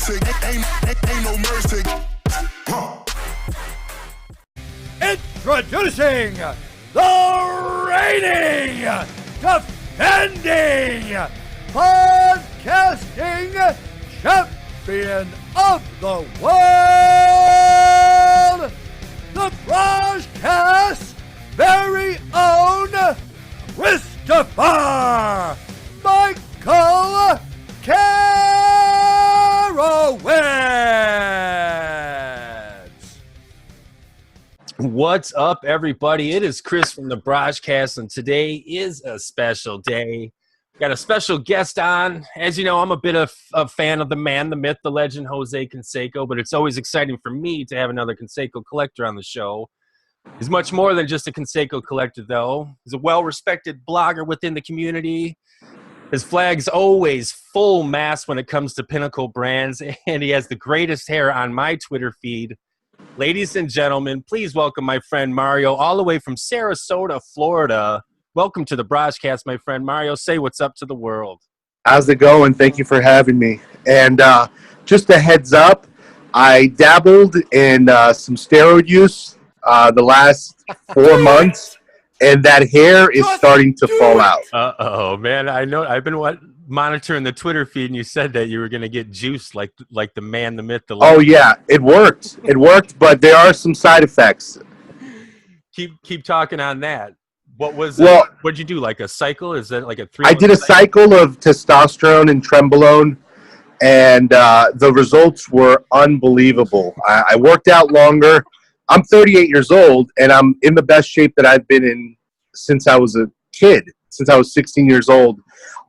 mercy. Ain't no mercy. Introducing the reigning, defending, podcasting champion of the world, the BrahjCast's very own Christopher Michael Krerowicz. What's up, everybody? It is Chris from the BrahjCast, and today is a special day. Got a special guest on. As you know, I'm a bit of a fan of the man, the myth, the legend, Jose Canseco, but it's always exciting for me to have another Canseco collector on the show. He's much more than just a Canseco collector, though. He's a well-respected blogger within the community. His flag's always full mast when it comes to Pinnacle brands, and he has the greatest hair on my Twitter feed. Ladies and gentlemen, please welcome my friend Mario, all the way from Sarasota, Florida. Welcome to the BrahjCast, my friend Mario. Say what's up to the world. How's it going? Thank you for having me. And just a heads up, I dabbled in some steroid use the last 4 months, and that hair is starting to fall out. Uh-oh, man. I know. I've been monitoring the Twitter feed, and you said that you were going to get juiced like the man, the myth, the legend. Oh, yeah. It worked. It worked, but there are some side effects. Keep talking on that. What was what'd you do? Like a cycle? Is that like a 3 I did a cycle of testosterone and trenbolone, and the results were unbelievable. I worked out longer. I'm 38 years old, and I'm in the best shape that I've been in since I was a kid, since I was 16 years old.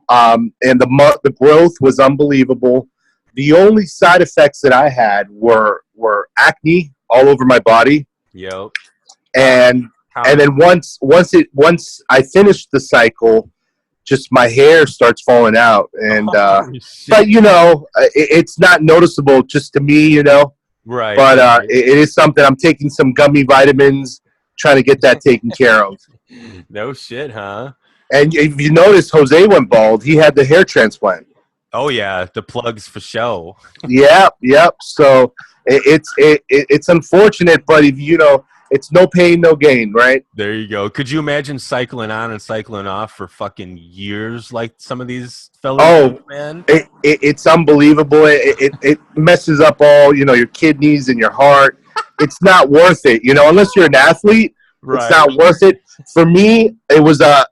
And the growth was unbelievable. The only side effects that I had were acne all over my body. Yep. And then once I finished the cycle, just my hair starts falling out, and but you know, it's not noticeable just to me, you know. Right. But it is something. I'm taking some gummy vitamins, trying to get that taken care of. No shit, huh? And if you notice, Jose went bald. He had the hair transplant. Oh yeah, the plugs for show. Yep. So it's unfortunate, but if you know. It's no pain, no gain, right? There you go. Could you imagine cycling on and cycling off for fucking years like some of these fellas? Oh, man. It's unbelievable. It messes up all, you know, your kidneys and your heart. It's not worth it, you know, unless you're an athlete. Right. It's not worth it. For me, it was I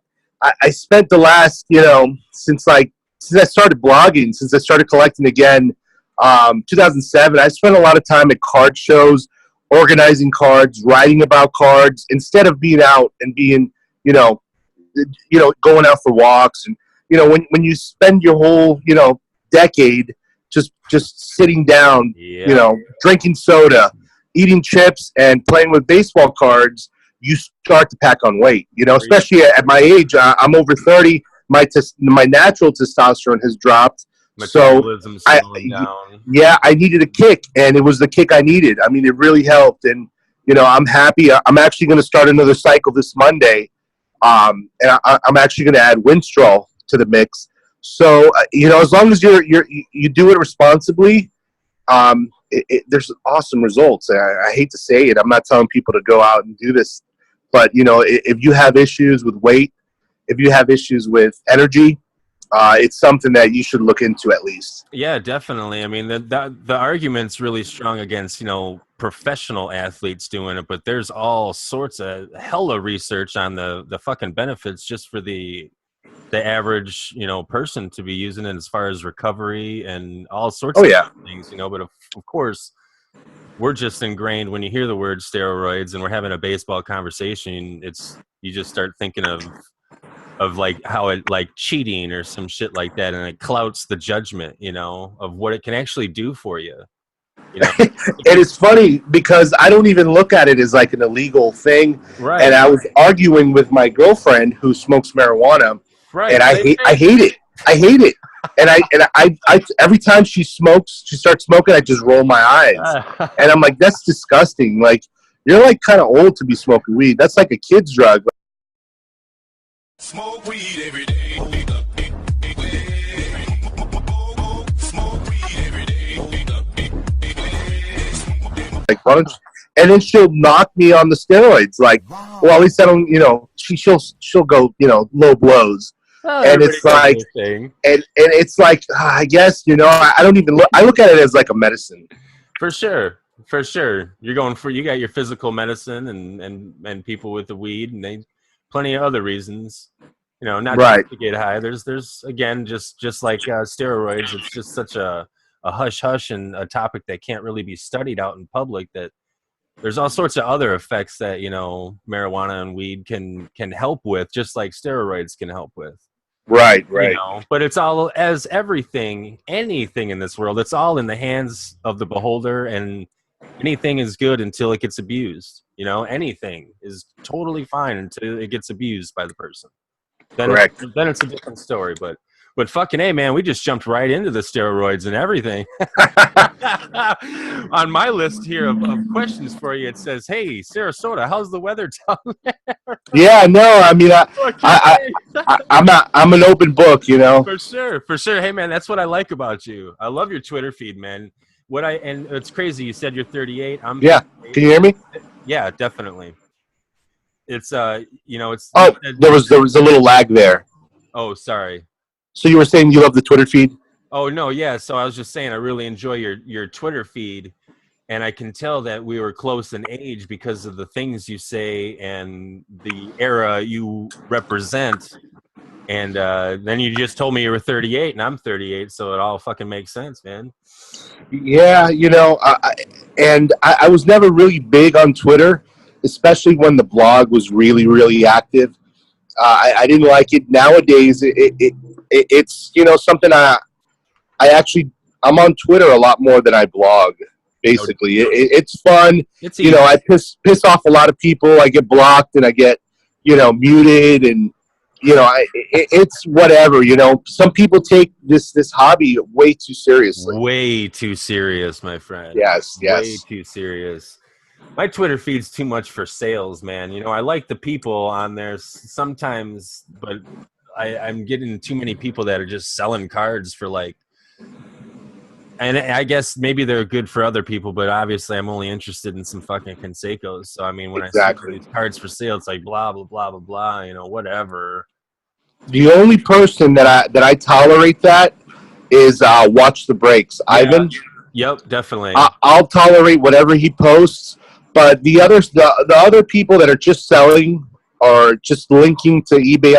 spent the last, you know, since I started blogging, since I started collecting again, 2007, I spent a lot of time at card shows, organizing cards, writing about cards, instead of being out and being, you know, going out for walks. And, you know, when you spend your whole, you know, decade just sitting down, you know, drinking soda, eating chips, and playing with baseball cards, you start to pack on weight, you know, especially at my age. I'm over 30. My natural testosterone has dropped. So I needed a kick, and it was the kick I needed. I mean, it really helped, and you know, I'm happy. I'm actually going to start another cycle this Monday, and I'm actually going to add Winstrol to the mix. So you know, as long as you do it responsibly, there's awesome results. I hate to say it. I'm not telling people to go out and do this, but you know, if you have issues with weight, if you have issues with energy, it's something that you should look into at least. Yeah, definitely. I mean, the argument's really strong against, you know, professional athletes doing it, but there's all sorts of hella research on the fucking benefits just for the average, you know, person to be using it as far as recovery and all sorts of things, you know. But of course, we're just ingrained when you hear the word steroids and we're having a baseball conversation, you just start thinking of like how it like cheating or some shit like that, and it clouts the judgment, you know, of what it can actually do for you. You know? And it's funny because I don't even look at it as like an illegal thing. Right. And I was arguing with my girlfriend who smokes marijuana, and I hate it. I hate it. And I every time she starts smoking, I just roll my eyes. And I'm like, that's disgusting. Like, you're like kind of old to be smoking weed. That's like a kid's drug. Smoke weed every day. Smoke weed every day. like, why don't you? And then she'll knock me on the steroids. Like, well, at least I don't, she'll go, low blows. Oh, and it's like, and it's like, I guess, I don't even look, I look at it as like a medicine. For sure. You got your physical medicine and people with the weed, and they plenty of other reasons, not right. to get high. There's again, just like steroids, it's just such a hush and a topic that can't really be studied out in public, that there's all sorts of other effects that, marijuana and weed can help with, just like steroids can help with. Right. But it's all, as anything in this world, it's all in the hands of the beholder, and anything is good until it gets abused. Anything is totally fine until it gets abused by the person. Correct. Then it's a different story. But fucking A, man, we just jumped right into the steroids and everything. On my list here of questions for you, it says, "Hey, Sarasota, how's the weather down there?" Yeah, no, I mean, I'm an open book, For sure. Hey, man, that's what I like about you. I love your Twitter feed, man. And it's crazy. You said you're 38. Yeah. 38. Can you hear me? Yeah, definitely. It's it's. Oh, there was a little lag there. Oh, sorry. So you were saying you love the Twitter feed? Oh no, yeah. So I was just saying I really enjoy your Twitter feed, and I can tell that we were close in age because of the things you say and the era you represent. And then you just told me you were 38, and I'm 38, so it all fucking makes sense, man. Yeah, I was never really big on Twitter, especially when the blog was really, really active. I didn't like it. Nowadays, it's something I'm on Twitter a lot more than I blog. Basically, it's fun. It's easy. I piss off a lot of people. I get blocked and I get muted, and it's whatever. Some people take this hobby way too seriously. Way too serious, my friend. Yes. Way too serious. My Twitter feed's too much for sales, man. I like the people on there sometimes, but I'm getting too many people that are just selling cards for and I guess maybe they're good for other people, but obviously I'm only interested in some fucking Cansecos. So, I mean, when I see these cards for sale, it's like blah, blah, blah, blah, blah, whatever. The only person that I tolerate that is Watch the Breaks. Yeah. Ivan? Yep, definitely. I'll tolerate whatever he posts, but the other people that are just selling or just linking to eBay,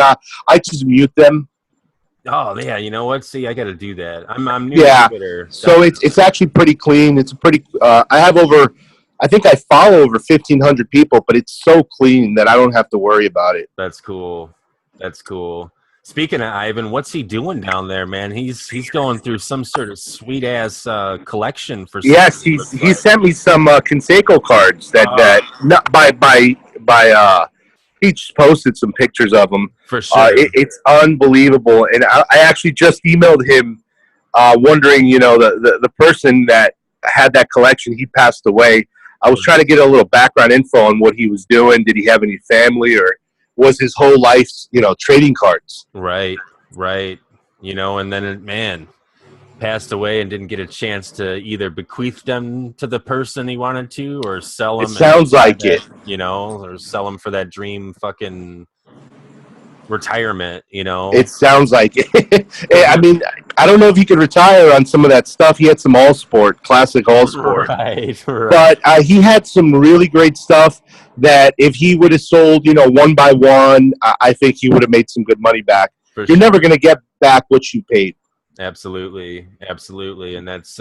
I just mute them. Oh yeah, you know what? See, I got to do that. I'm new to Twitter. So it's actually pretty clean. It's a pretty. I think I follow over 1,500 people, but it's so clean that I don't have to worry about it. That's cool. Speaking of Ivan, what's he doing down there, man? He's going through some sort of sweet ass collection for. Yes, he sent me some Canseco cards that not by. He just posted some pictures of them. For sure. It's unbelievable. And I actually just emailed him wondering, the person that had that collection, he passed away. I was trying to get a little background info on what he was doing. Did he have any family, or was his whole life, trading cards? Right. And then, man, passed away and didn't get a chance to either bequeath them to the person he wanted to, or sell them. It sounds like it. Or sell them for that dream fucking retirement, It sounds like it. I mean, I don't know if he could retire on some of that stuff. He had some classic all sport. Right. But he had some really great stuff that if he would have sold, one by one, I think he would have made some good money back. You're never going to get back what you paid. Absolutely. And that's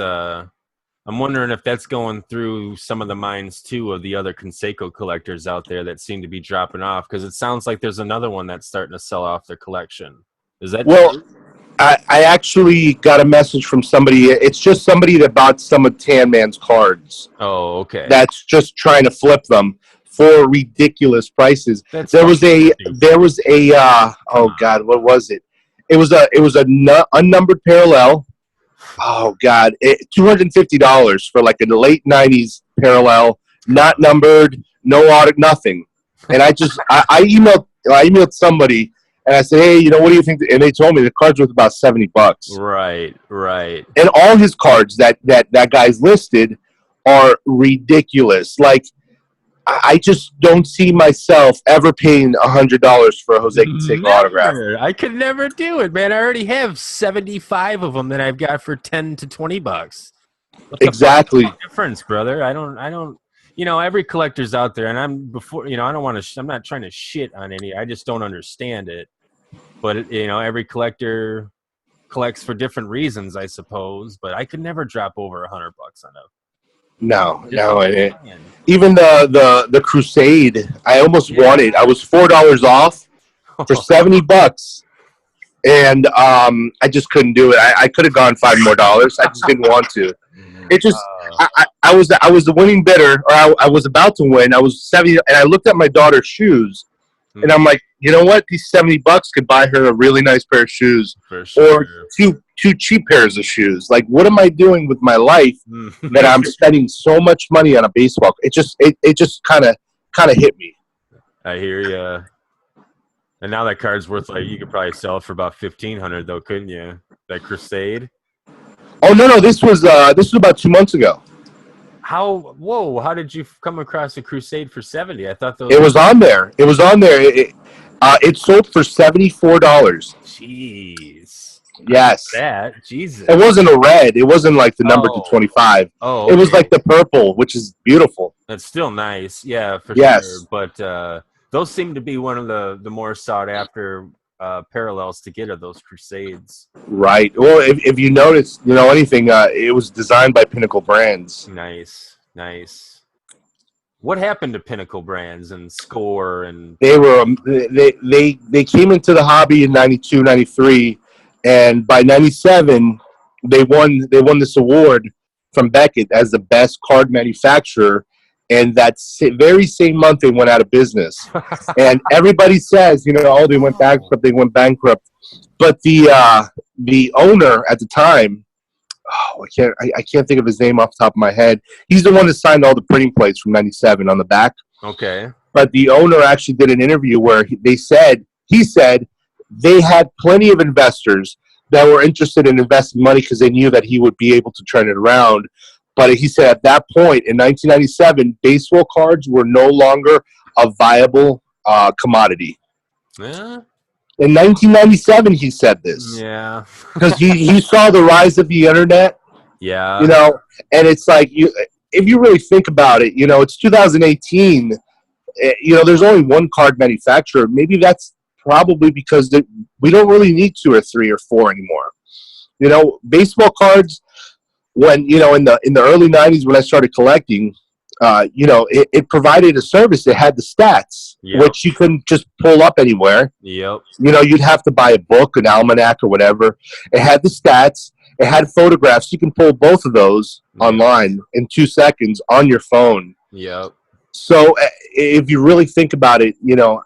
I'm wondering if that's going through some of the minds too of the other Canseco collectors out there that seem to be dropping off, because it sounds like there's another one that's starting to sell off their collection. Is that true? I actually got a message from somebody. It's just somebody that bought some of Tan Man's cards. Oh, okay. That's just trying to flip them for ridiculous prices. There was a oh God, what was it? It was a unnumbered parallel. Oh God, $250 for like a late '90s parallel, not numbered, no audit, nothing. And I emailed somebody and I said, hey, what do you think? And they told me the card's worth about $70. Right. And all his cards that guy's listed are ridiculous. Like, I just don't see myself ever paying $100 for a Jose Canseco autograph. I could never do it, man. I already have 75 of them that I've got for $10 to $20. What the Exactly. fuck is the difference, brother? I don't. You know, every collector's out there, and I'm not trying to shit on any. I just don't understand it. But you know, every collector collects for different reasons, I suppose. But I could never drop over $100 on a. No. Even the Crusade, I almost wanted. I was $4 off for $70, and I just couldn't do it. I could have gone $5 more. I just didn't want to. It just I was the winning bidder, or I was about to win. I was 70, and I looked at my daughter's shoes, and I'm like, you know what? These $70 could buy her a really nice pair of shoes, For sure. or two cheap pairs of shoes. Like, what am I doing with my life that I'm spending so much money on a baseball? It just kind of hit me. I hear you. And now that card's worth, like, you could probably sell it for about $1,500 though, couldn't you? That Crusade. Oh no! This was about 2 months ago. How did you come across a Crusade for 70? I thought those. It was on there. It sold for $74. Jeez. Yes. Jesus. It wasn't a red. It wasn't like the number 225. Oh, okay. It was like the purple, which is beautiful. That's still nice. Yeah, for yes. sure. But those seem to be one of the more sought after parallels to get of those Crusades. Right. Well, if you notice, you know, anything, it was designed by Pinnacle Brands. Nice. What happened to Pinnacle Brands and Score? And they came into the hobby in 92, 93, and by 97 they won this award from Beckett as the best card manufacturer. And that very same month, they went out of business. And everybody says, you know, oh, they went bankrupt. But the owner at the time, I can't think of his name off the top of my head. He's the one that signed all the printing plates from 97 on the back. Okay. But the owner actually did an interview where he said they had plenty of investors that were interested in investing money because they knew that he would be able to turn it around. But he said at that point in 1997, baseball cards were no longer a viable commodity. Yeah. In 1997, he said this. Yeah. Because he saw the rise of the internet. Yeah. You know, and it's like, if you really think about it, you know, it's 2018. You know, there's only one card manufacturer. Maybe that's probably because we don't really need 2 or 3 or 4 anymore. You know, baseball cards. When, you know, in the early 90s when I started collecting, you know, it provided a service. It had the stats, which you couldn't just pull up anywhere. Yep. You know, you'd have to buy a book, an almanac, or whatever. It had the stats. It had photographs. You can pull both of those online in 2 seconds on your phone. Yep. So if you really think about it, you know,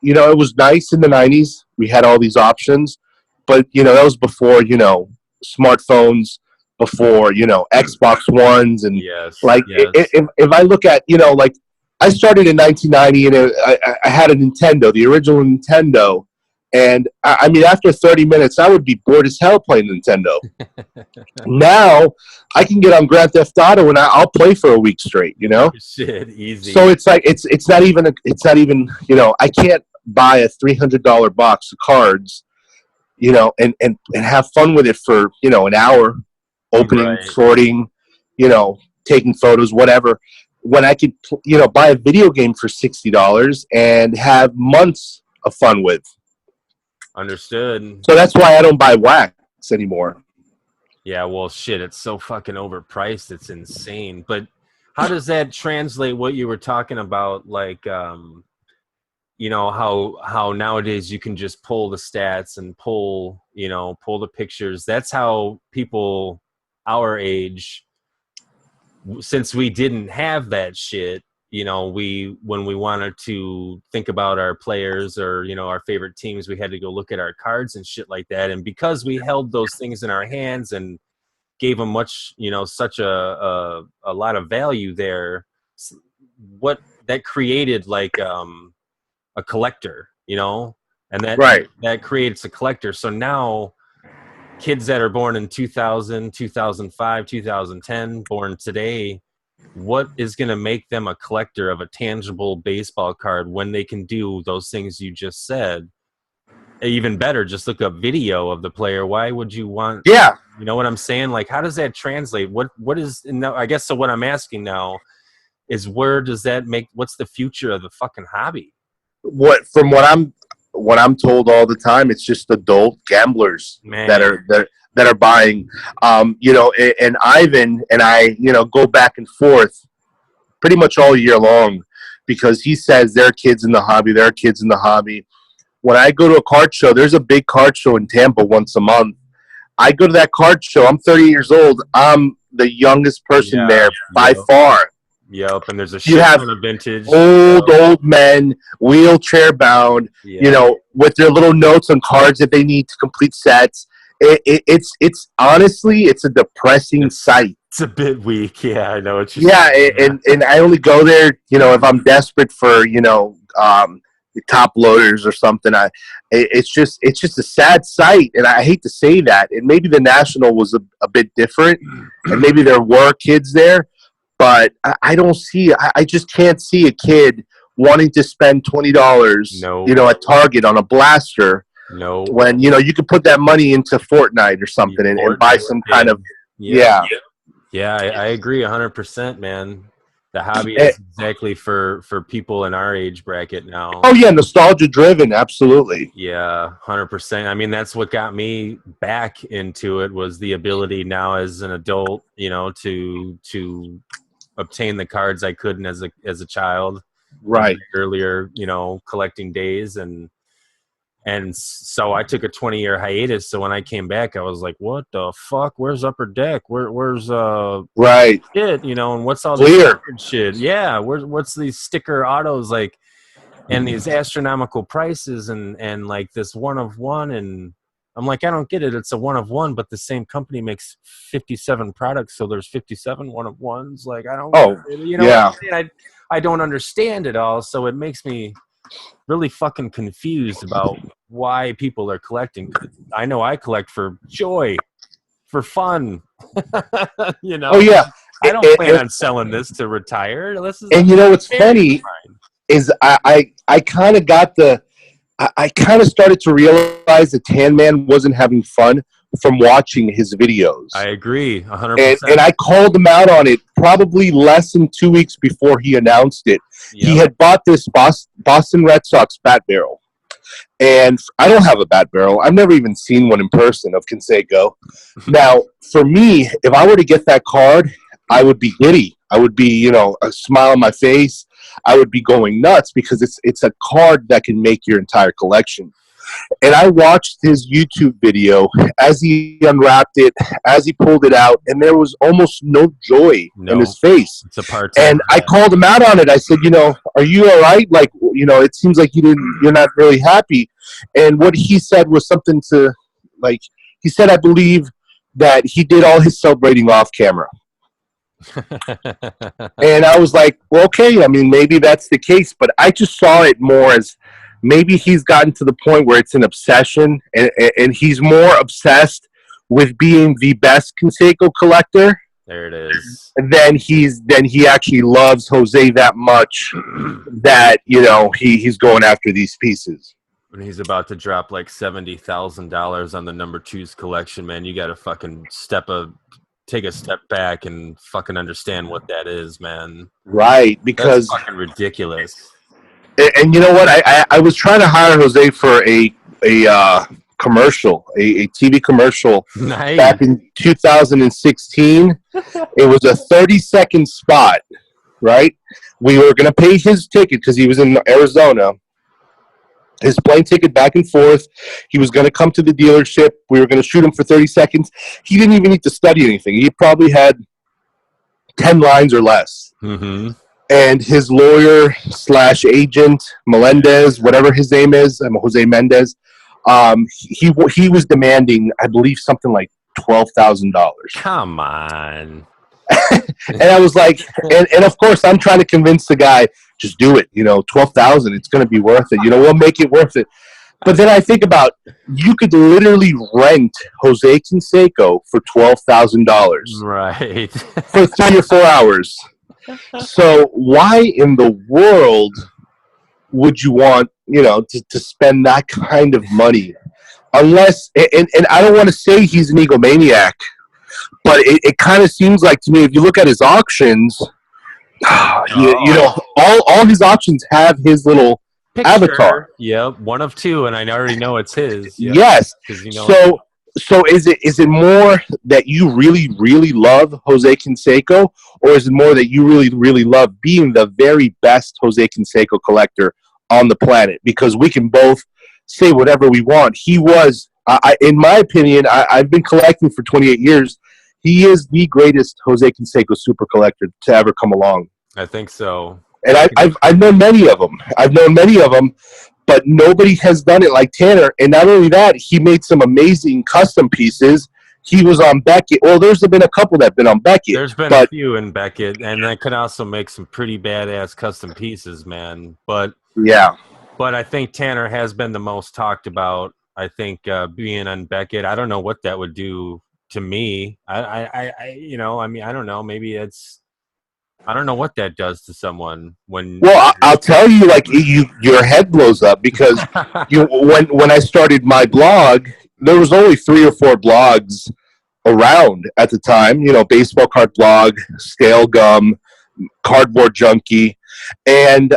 it was nice in the 90s. We had all these options. But, you know, that was before, you know, smartphones, before, you know, Xbox Ones, and if I look at, you know, like I started in 1990 and I had a Nintendo, the original Nintendo, and I mean after 30 minutes I would be bored as hell playing Nintendo. Now I can get on Grand Theft Auto and I'll play for a week straight, you know. Shit, easy. So it's like it's not even you know, I can't buy a $300 box of cards, you know, and have fun with it for, you know, an hour. Opening, sorting, you know, taking photos, whatever. When I could, you know, buy a video game for $60 and have months of fun with. Understood. So that's why I don't buy wax anymore. Yeah, well, shit, it's so fucking overpriced. It's insane. But how does that translate what you were talking about? Like, you know, how nowadays you can just pull the stats and pull the pictures. That's how people our age, since we didn't have that shit, you know, when we wanted to think about our players or, you know, our favorite teams, we had to go look at our cards and shit like that. And because we held those things in our hands and gave them much, you know, such a lot of value there, what that created like a collector, you know, and that creates a collector. So now kids that are born in 2000, 2005, 2010, born today, what is going to make them a collector of a tangible baseball card when they can do those things you just said? Even better, just look up video of the player. Why would you want? Yeah, you know what I'm saying? Like, how does that translate? What is? No, I guess so. What I'm asking now is, where does that make? What's the future of the fucking hobby? what I'm told all the time, it's just adult gamblers that are buying. You know, and Ivan and I, you know, go back and forth pretty much all year long because he says there are kids in the hobby. There are kids in the hobby. When I go to a card show, there's a big card show in Tampa once a month. I go to that card show. I'm 30 years old. I'm the youngest person there by far. Yep, and there's a shit ton of vintage. Old men, wheelchair bound, you know, with their little notes on cards that they need to complete sets. It's honestly, it's a depressing sight. It's a bit weak. Yeah, I know what you're saying. And I only go there, you know, if I'm desperate for, you know, top loaders or something. It's just a sad sight, and I hate to say that. And maybe the National was a bit different, and maybe there were kids there, but I don't see. I just can't see a kid wanting to spend $20, you know, at Target on a blaster. No, when you know you could put that money into Fortnite or something and buy some kind of Yeah, I agree 100%, man. The hobby is exactly for people in our age bracket now. Oh, yeah, nostalgia driven, absolutely. Yeah, 100%. I mean, that's what got me back into it, was the ability now as an adult, you know, to obtain the cards I couldn't as a child. Right. Earlier, you know, collecting days. And so I took a 20-year hiatus. So when I came back, I was like, "What the fuck? Where's Upperdeck? Where's right shit? You know, and what's all this shit? Yeah, what's these sticker autos like, and these astronomical prices and like this one of one?" And I'm like, I don't get it. It's a one of one, but the same company makes 57 products, so there's 57 one of ones. Like, I don't. Oh, you know, yeah. what I mean? I don't understand it all. So it makes me really fucking confused about why people are collecting. I know I collect for joy, for fun. You know. Oh yeah. I don't plan on selling this to retire. And you know what's funny is I kind of got I kind of started to realize that Tan Man wasn't having fun from watching his videos. I agree 100%. And I called him out on it probably less than 2 weeks before he announced it. Yep. He had bought this Boston Red Sox bat barrel. And I don't have a bat barrel. I've never even seen one in person of Canseco. Now, for me, if I were to get that card, I would be giddy. I would be, you know, a smile on my face. I would be going nuts because it's a card that can make your entire collection. And I watched his YouTube video as he unwrapped it, as he pulled it out, and there was almost no joy in his face. It's a part. And I called him out on it. I said, you know, are you all right? Like, you know, it seems like you're not really happy. And what he said was something to, like, he said, I believe that he did all his celebrating off camera. And I was like, well, okay, I mean, maybe that's the case, but I just saw it more as maybe he's gotten to the point where it's an obsession, and he's more obsessed with being the best Canseco collector. There it is. And then he actually loves Jose that much that, you know, he's going after these pieces. When he's about to drop like $70,000 on the number 2's collection, man, you got to fucking take a step back and fucking understand what that is, man. Right, because that's fucking ridiculous. And you know what? I was trying to hire Jose for a commercial, a TV commercial back in 2016. It was a 30-second spot, right? We were going to pay his ticket because he was in Arizona. His plane ticket back and forth. He was going to come to the dealership. We were going to shoot him for 30 seconds. He didn't even need to study anything. He probably had 10 lines or less. Mm-hmm. And his lawyer / agent, Melendez, whatever his name is, Jose Mendez, he was demanding, I believe, something like $12,000. Come on. And I was like, and of course, I'm trying to convince the guy, just do it. You know, $12,000, it's going to be worth it. You know, we'll make it worth it. But then I think about, you could literally rent Jose Canseco for $12,000. Right. For 3 or 4 hours. So why in the world would you want, to spend that kind of money? Unless, and I don't want to say he's an egomaniac, but it kind of seems like to me, if you look at his auctions, all his auctions have his little Picture. avatar. Yep, one of two, and I already know it's his. Yep. Yes. So is it more that you really, really love Jose Canseco, or is it more that you really, really love being the very best Jose Canseco collector on the planet? Because we can both say whatever we want. He was, in my opinion, I've been collecting for 28 years. He is the greatest Jose Canseco super collector to ever come along. I think so. And I've known many of them. But nobody has done it like Tanner. And not only that, he made some amazing custom pieces. He was on Beckett. Well, there's been a couple that have been on Beckett. There's been a few in Beckett, and I could also make some pretty badass custom pieces, man. But yeah. But I think Tanner has been the most talked about. I think being on Beckett, I don't know what that would do to me. I don't know. Maybe I don't know what that does to someone when. Well, I'll tell you, like your head blows up because when I started my blog, there was only 3 or 4 blogs around at the time. Baseball card blog, Stale Gum, Cardboard Junkie. And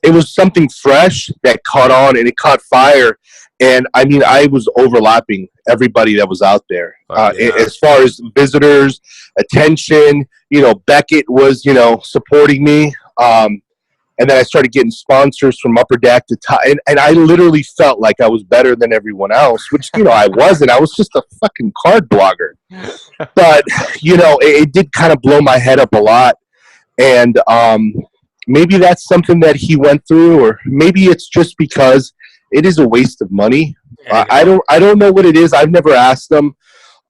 it was something fresh that caught on, and it caught fire. And I mean, I was overlapping everybody that was out there as far as visitors, attention. Beckett was supporting me, and then I started getting sponsors from Upperdeck and I literally felt like I was better than everyone else, which I wasn't. I was just a fucking card blogger. But it did kind of blow my head up a lot, and maybe that's something that he went through, or maybe it's just because it is a waste of money. I don't know what it is. I've never asked them.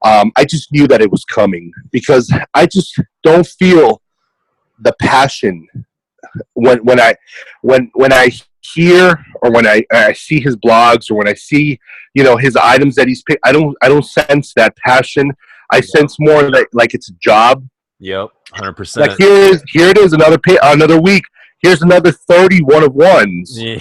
I just knew that it was coming because I just don't feel the passion when I hear or when I see his blogs or when I see his items that he's picked. I don't sense that passion. I sense more like it's a job. Yep, 100%. Like here it is, another week. Here's another 30 one-of-ones. Yeah.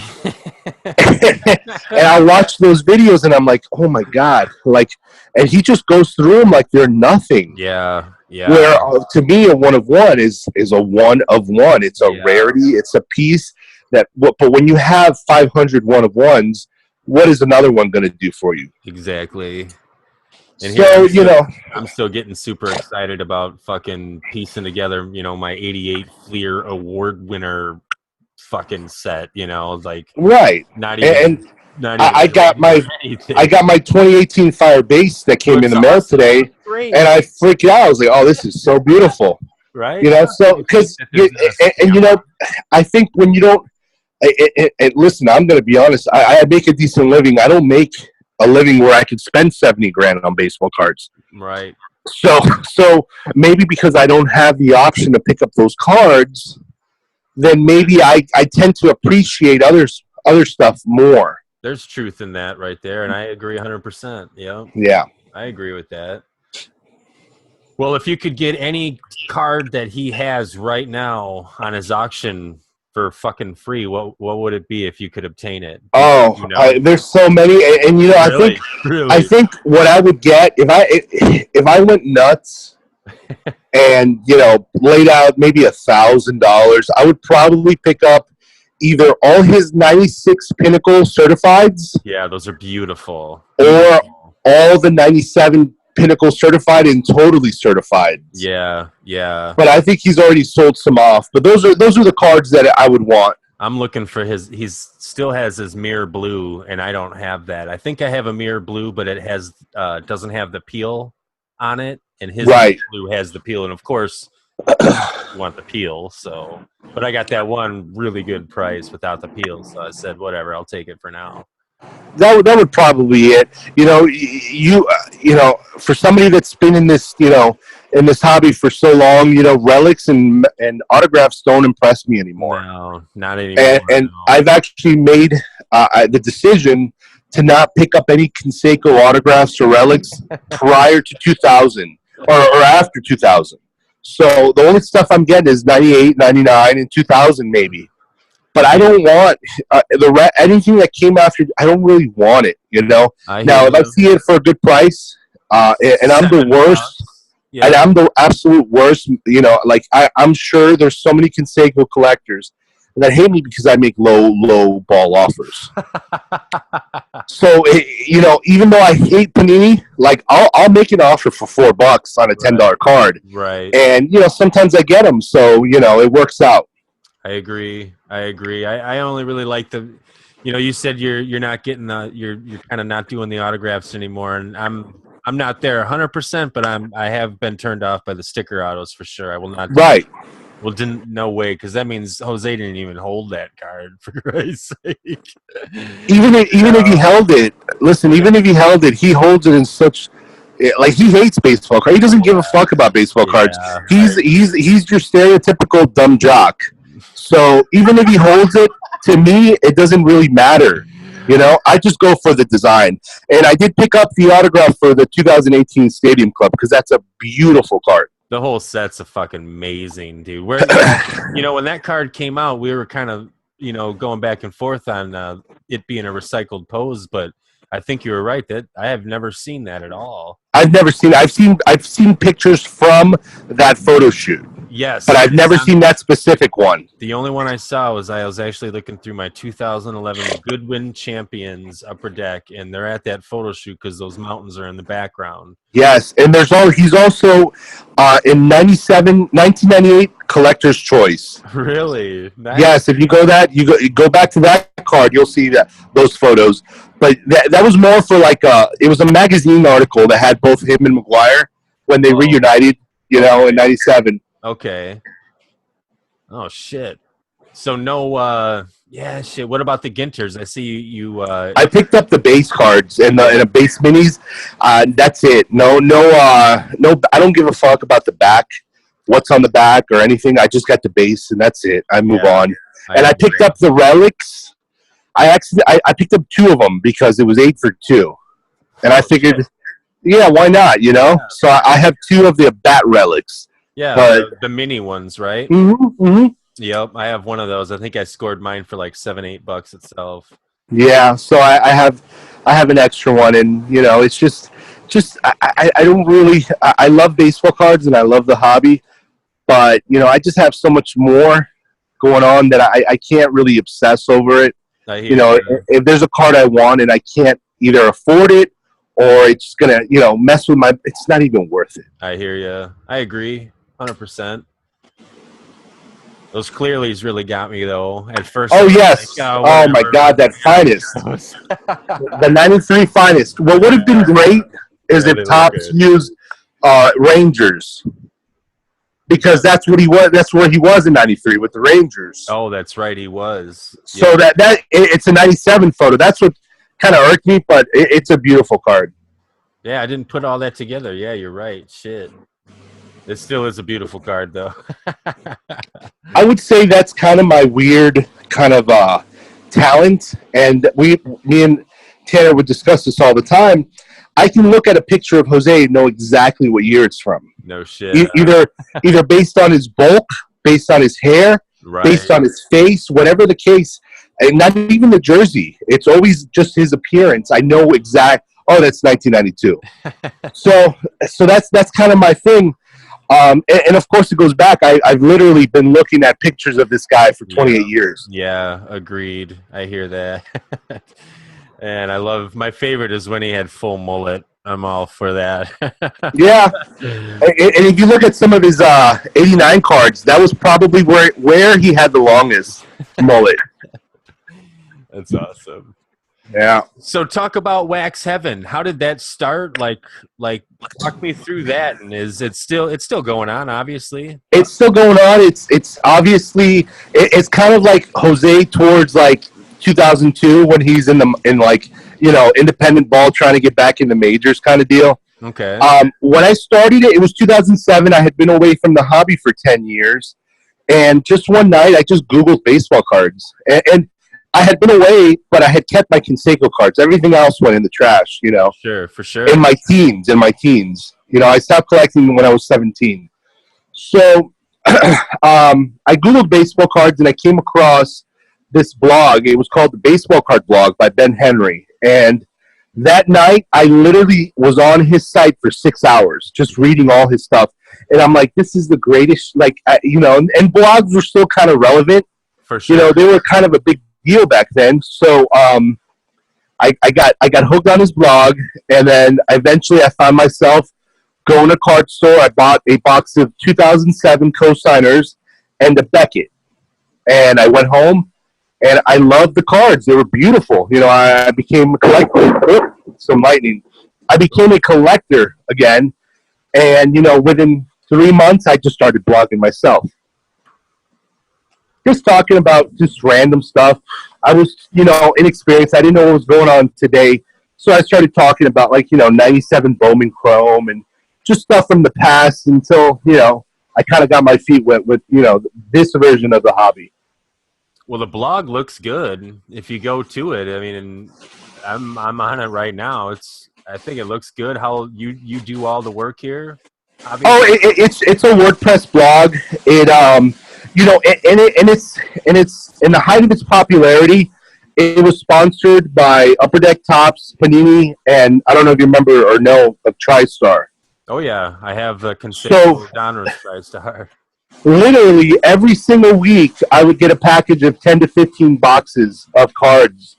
And I watch those videos and I'm like, oh my God. And he just goes through them like they're nothing. Yeah. Where to me, a one-of-one is a one-of-one. It's a rarity. It's a piece but when you have 500 one-of-ones, what is another one going to do for you? Exactly. And so, I'm still getting super excited about fucking piecing together, my 88 Fleer Award winner fucking set, right. Not even. I got my 2018 Fire Base that came in the mail today, and I freaked out. I was like, "Oh, this is so beautiful!" Right? So because I think when you don't, and listen, I'm going to be honest. I make a decent living. I don't make a living where I could spend $70,000 on baseball cards. Right. So maybe because I don't have the option to pick up those cards, then maybe I tend to appreciate other stuff more. There's truth in that right there, and I agree 100%. Yeah. I agree with that. Well, if you could get any card that he has right now on his auction for fucking free, what would it be if you could obtain it? There's so many, and I think what I would get if I went nuts and laid out maybe $1,000, I would probably pick up either all his 96 Pinnacle certifieds. Yeah, those are beautiful. Or all the 97 Pinnacle certified and totally certified. Yeah. But I think he's already sold some off. But those are the cards that I would want. I'm looking for he's still has his mirror blue, and I don't have that. I think I have a mirror blue, but it has doesn't have the peel on it, and his blue has the peel, and of course you want the peel. So, but I got that one really good price without the peel, so I said whatever, I'll take it for now. That would probably be it. For somebody that's been in this in this hobby for so long, relics and autographs don't impress me anymore. No, not anymore. And I've actually made the decision to not pick up any Canseco autographs or relics prior to 2000 or after 2000. So the only stuff I'm getting is 98, 99, and 2000 maybe. But I don't want anything that came after. I don't really want it, you know. Now, if I see it for a good price, and I'm the worst, and I'm the absolute worst, you know, like I'm sure there's so many Canseco collectors that hate me because I make low ball offers. So, you know, even though I hate Panini, like I'll make an offer for $4 on a $10 card, right? And you know, sometimes I get them, so you know, it works out. I agree. I only really like the, you know, you said you're not getting you're kind of not doing the autographs anymore, and I'm not there 100%, but I have been turned off by the sticker autos for sure. I will not. Right. Well, no way, because that means Jose didn't even hold that card, for Christ's sake. Even if he held it, listen. Even if he held it, he holds it in such, like, he hates baseball cards. He doesn't give a fuck about baseball cards. He's your stereotypical dumb jock. So even if he holds it, to me, it doesn't really matter. You know, I just go for the design. And I did pick up the autograph for the 2018 Stadium Club because that's a beautiful card. The whole set's a fucking amazing, dude. Where, you know, when that card came out, we were kind of, you know, going back and forth on it being a recycled pose, but I think you were right that I have never seen that at all. I've never seen it. I've seen pictures from that photo shoot. Yes. But I've never seen that specific one. The only one I saw was I was actually looking through my 2011 Goodwin Champions Upperdeck, and they're at that photo shoot because those mountains are in the background. Yes, and he's also in 1998 Collector's Choice. Really? Nice. Yes, if you go back to that card, you'll see those photos. But that was more for like it was a magazine article that had both him and McGuire when they reunited, you know, in '97. Okay. Oh shit. So no. Yeah, shit. What about the Ginters? I see you. I picked up the base cards and the base minis. That's it. No. I don't give a fuck about the back, what's on the back or anything. I just got the base and that's it. I move on. I picked up the relics. I picked up 2 of them because it was 8 for 2, and I figured, yeah, why not? You know. So I have 2 of the bat relics. Yeah, but the mini ones, right? Mm-hmm, mm-hmm. Yep, I have one of those. I think I scored mine for like $7-8 itself. Yeah, so I have an extra one, and you know, it's just I don't really I love baseball cards and I love the hobby, but you know, I just have so much more going on that I can't really obsess over it. You know, if there's a card I want and I can't either afford it or it's gonna, you know, mess with my, it's not even worth it. I hear you. I agree, 100%. Those clearlies really got me though. At first. Oh yes. Like, oh my God, that finest. The '93 finest. What would have been great is if Topps used Rangers, because that's what he was. That's where he was in '93 with the Rangers. Oh, that's right, he was. So that it's a '97 photo. That's what kind of irked me, but it's a beautiful card. Yeah, I didn't put all that together. Yeah, you're right. Shit. It still is a beautiful card, though. I would say that's kind of my weird kind of talent, and me and Tanner would discuss this all the time. I can look at a picture of Jose and know exactly what year it's from. No shit. Either based on his bulk, based on his hair, right, based on his face, whatever the case, and not even the jersey. It's always just his appearance. I know exact. Oh, that's 1992. So that's kind of my thing. And of course, it goes back. I've literally been looking at pictures of this guy for 28 years. Yeah, agreed. I hear that. And I love, my favorite is when he had full mullet. I'm all for that. Yeah. And if you look at some of his 89 cards, that was probably where he had the longest mullet. That's awesome. Yeah. So talk about WaxHeaven. How did that start? Like walk me through that. And is it still going on? Obviously, it's still going on. It's obviously it's kind of like Jose towards like 2002 when he's in like, you know, independent ball trying to get back in the majors kind of deal. Okay. When I started it was 2007. I had been away from the hobby for 10 years, and just one night I just Googled baseball cards and I had been away, but I had kept my Canseco cards. Everything else went in the trash, you know. Sure, for sure. In my teens. You know, I stopped collecting when I was 17. So I Googled baseball cards and I came across this blog. It was called the Baseball Card Blog by Ben Henry. And that night, I literally was on his site for 6 hours, just reading all his stuff. And I'm like, this is the greatest, and blogs were still kind of relevant. For sure. You know, they were kind of a big deal back then. So I got hooked on his blog, and then eventually I found myself going to a card store. I bought a box of 2007 co-signers and a Beckett. And I went home, and I loved the cards. They were beautiful. You know, I became a collector. Some lightning. I became a collector again. And, you know, within 3 months, I just started blogging myself. Just talking about just random stuff. I was, you know, inexperienced. I didn't know what was going on today. So I started talking about, 97 Bowman Chrome and just stuff from the past until, you know, I kind of got my feet wet with, you know, this version of the hobby. Well, the blog looks good if you go to it. I mean, I'm on it right now. I think it looks good. How you do all the work here? Obviously. Oh, it's a WordPress blog. It you know, and it's in the height of its popularity. It was sponsored by Upperdeck, Tops, Panini, and I don't know if you remember or know of TriStar. Oh yeah, I have Canseco Donruss TriStar. Literally every single week, I would get a package of 10 to 15 boxes of cards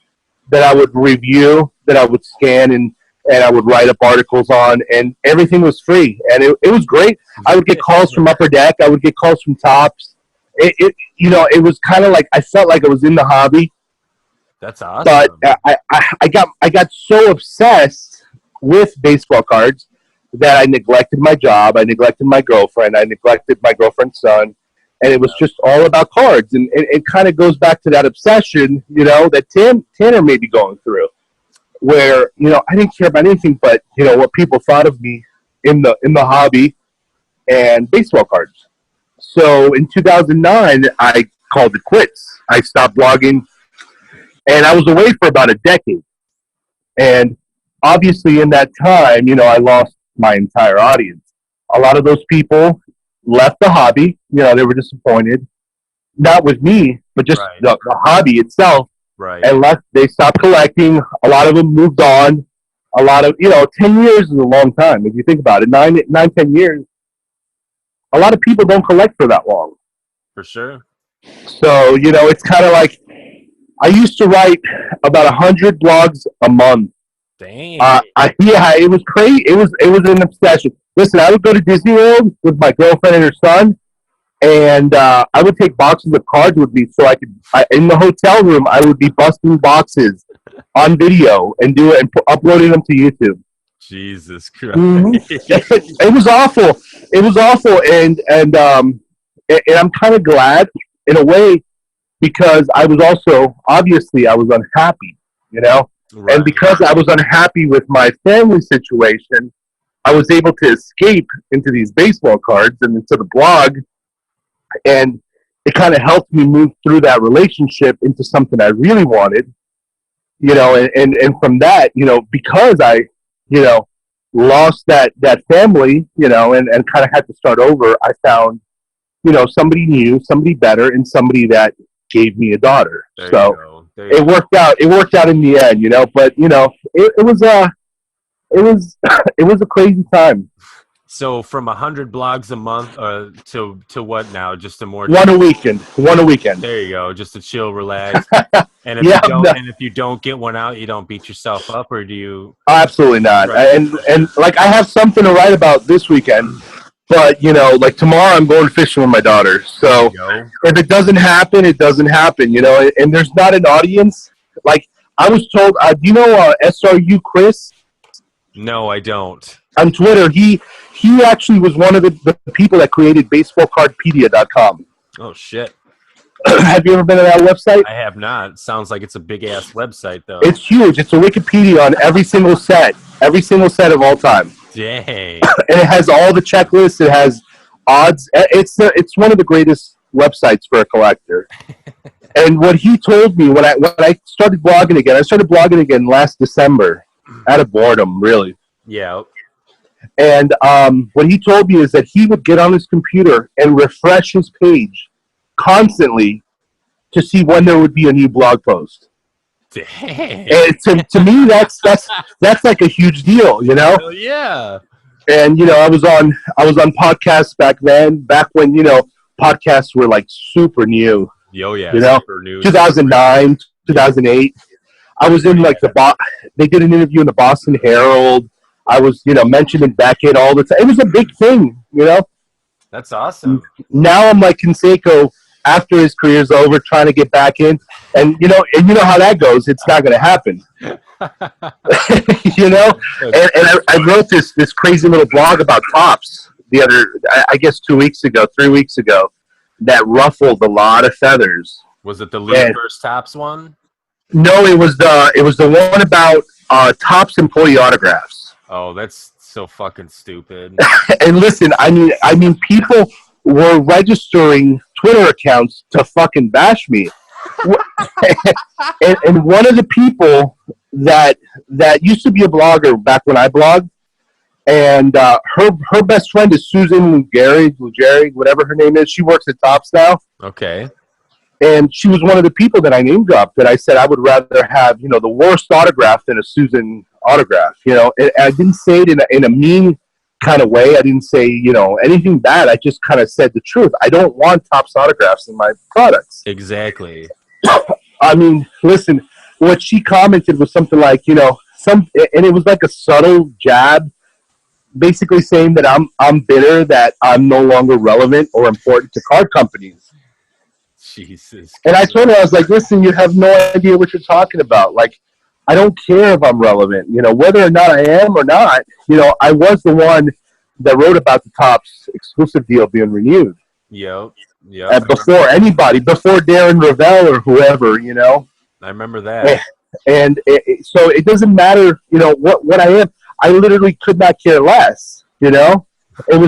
that I would review, that I would scan, and I would write up articles on, and everything was free, and it was great. I would get calls from Upperdeck. I would get calls from Tops. It you know, it was kind of like I felt like I was in the hobby. That's awesome. But I got so obsessed with baseball cards that I neglected my job. I neglected my girlfriend. I neglected my girlfriend's son. And it was just all about cards. And it kind of goes back to that obsession, you know, that Tanner may be going through, where, you know, I didn't care about anything but, you know, what people thought of me in the hobby and baseball cards. So in 2009, I called it quits. I stopped blogging, and I was away for about a decade. And obviously in that time, you know, I lost my entire audience. A lot of those people left the hobby. You know, they were disappointed, not with me, but just the hobby itself. Right. And left. They stopped collecting. A lot of them moved on. A lot of, 10 years is a long time. If you think about it, 10 years, a lot of people don't collect for that long. For sure. So, it's kind of like, I used to write about 100 blogs a month. Dang. It was crazy. It was an obsession. Listen, I would go to Disney World with my girlfriend and her son, and I would take boxes of cards with me so in the hotel room, I would be busting boxes on video and do it and uploading them to YouTube. Jesus Christ. Mm-hmm. It was awful. It was awful, and I'm kind of glad in a way, because I was also, obviously, I was unhappy, Right. And because I was unhappy with my family situation, I was able to escape into these baseball cards and into the blog, and it kind of helped me move through that relationship into something I really wanted, and from that, because I, lost that family, and kind of had to start over, I found, somebody new, somebody better, and somebody that gave me a daughter. It worked out. It worked out in the end, but it was a crazy time. So from 100 blogs a month to what now? Just a more one a weekend. There you go. Just to chill, relax. And if if you don't get one out, you don't beat yourself up, or do you? Absolutely not. Right. And like I have something to write about this weekend, but like tomorrow I'm going fishing with my daughter. So if it doesn't happen, it doesn't happen. And there's not an audience. Like I was told, do you know SRU Chris? No, I don't. On Twitter, he actually was one of the people that created baseballcardpedia.com. Oh, shit. Have you ever been to that website? I have not. Sounds like it's a big-ass website, though. It's huge. It's a Wikipedia on every single set of all time. Dang. And it has all the checklists. It has odds. It's one of the greatest websites for a collector. And what he told me when I started blogging again, last December, out of boredom, really. Yeah. And what he told me is that he would get on his computer and refresh his page constantly to see when there would be a new blog post. Dang. And to me, that's like a huge deal, you know? Hell yeah. And you know, I was on podcasts back when you know podcasts were like super new. Yo, yeah, you know, super new. 2009, 2008. I was in like they did an interview in the Boston Herald. I was, you know, mentioned in Beckett all the time. It was a big thing, you know. That's awesome. Now I'm like Canseco after his career's over, trying to get back in, and you know how that goes. It's not going to happen. You know, and I wrote this crazy little blog about Tops I guess 3 weeks ago, that ruffled a lot of feathers. Was it the Lead First Tops one? No, it was the one about Tops employee autographs. Oh, that's so fucking stupid. And listen, I mean, people were registering Twitter accounts to fucking bash me. and one of the people that used to be a blogger back when I blogged, and her best friend is Susan Lugeri, whatever her name is. She works at Tops now. Okay. And she was one of the people that I name dropped, that I said I would rather have, you know, the worst autograph than a Susan autograph, you know. And I didn't say it in a mean kind of way. I didn't say, you know, anything bad. I just kind of said the truth. I don't want Tops autographs in my products. Exactly. I mean, listen, what she commented was something like, you know, and it was like a subtle jab, basically saying that I'm bitter that I'm no longer relevant or important to card companies. Jesus. And I told her, I was like, listen, you have no idea what you're talking about. Like, I don't care if I'm relevant, you know, whether or not I am or not. You know, I was the one that wrote about the Tops exclusive deal being renewed. Yep. Before anybody, before Darren Ravel or whoever, you know. I remember that. And so it doesn't matter, you know, what I am. I literally could not care less, you know. It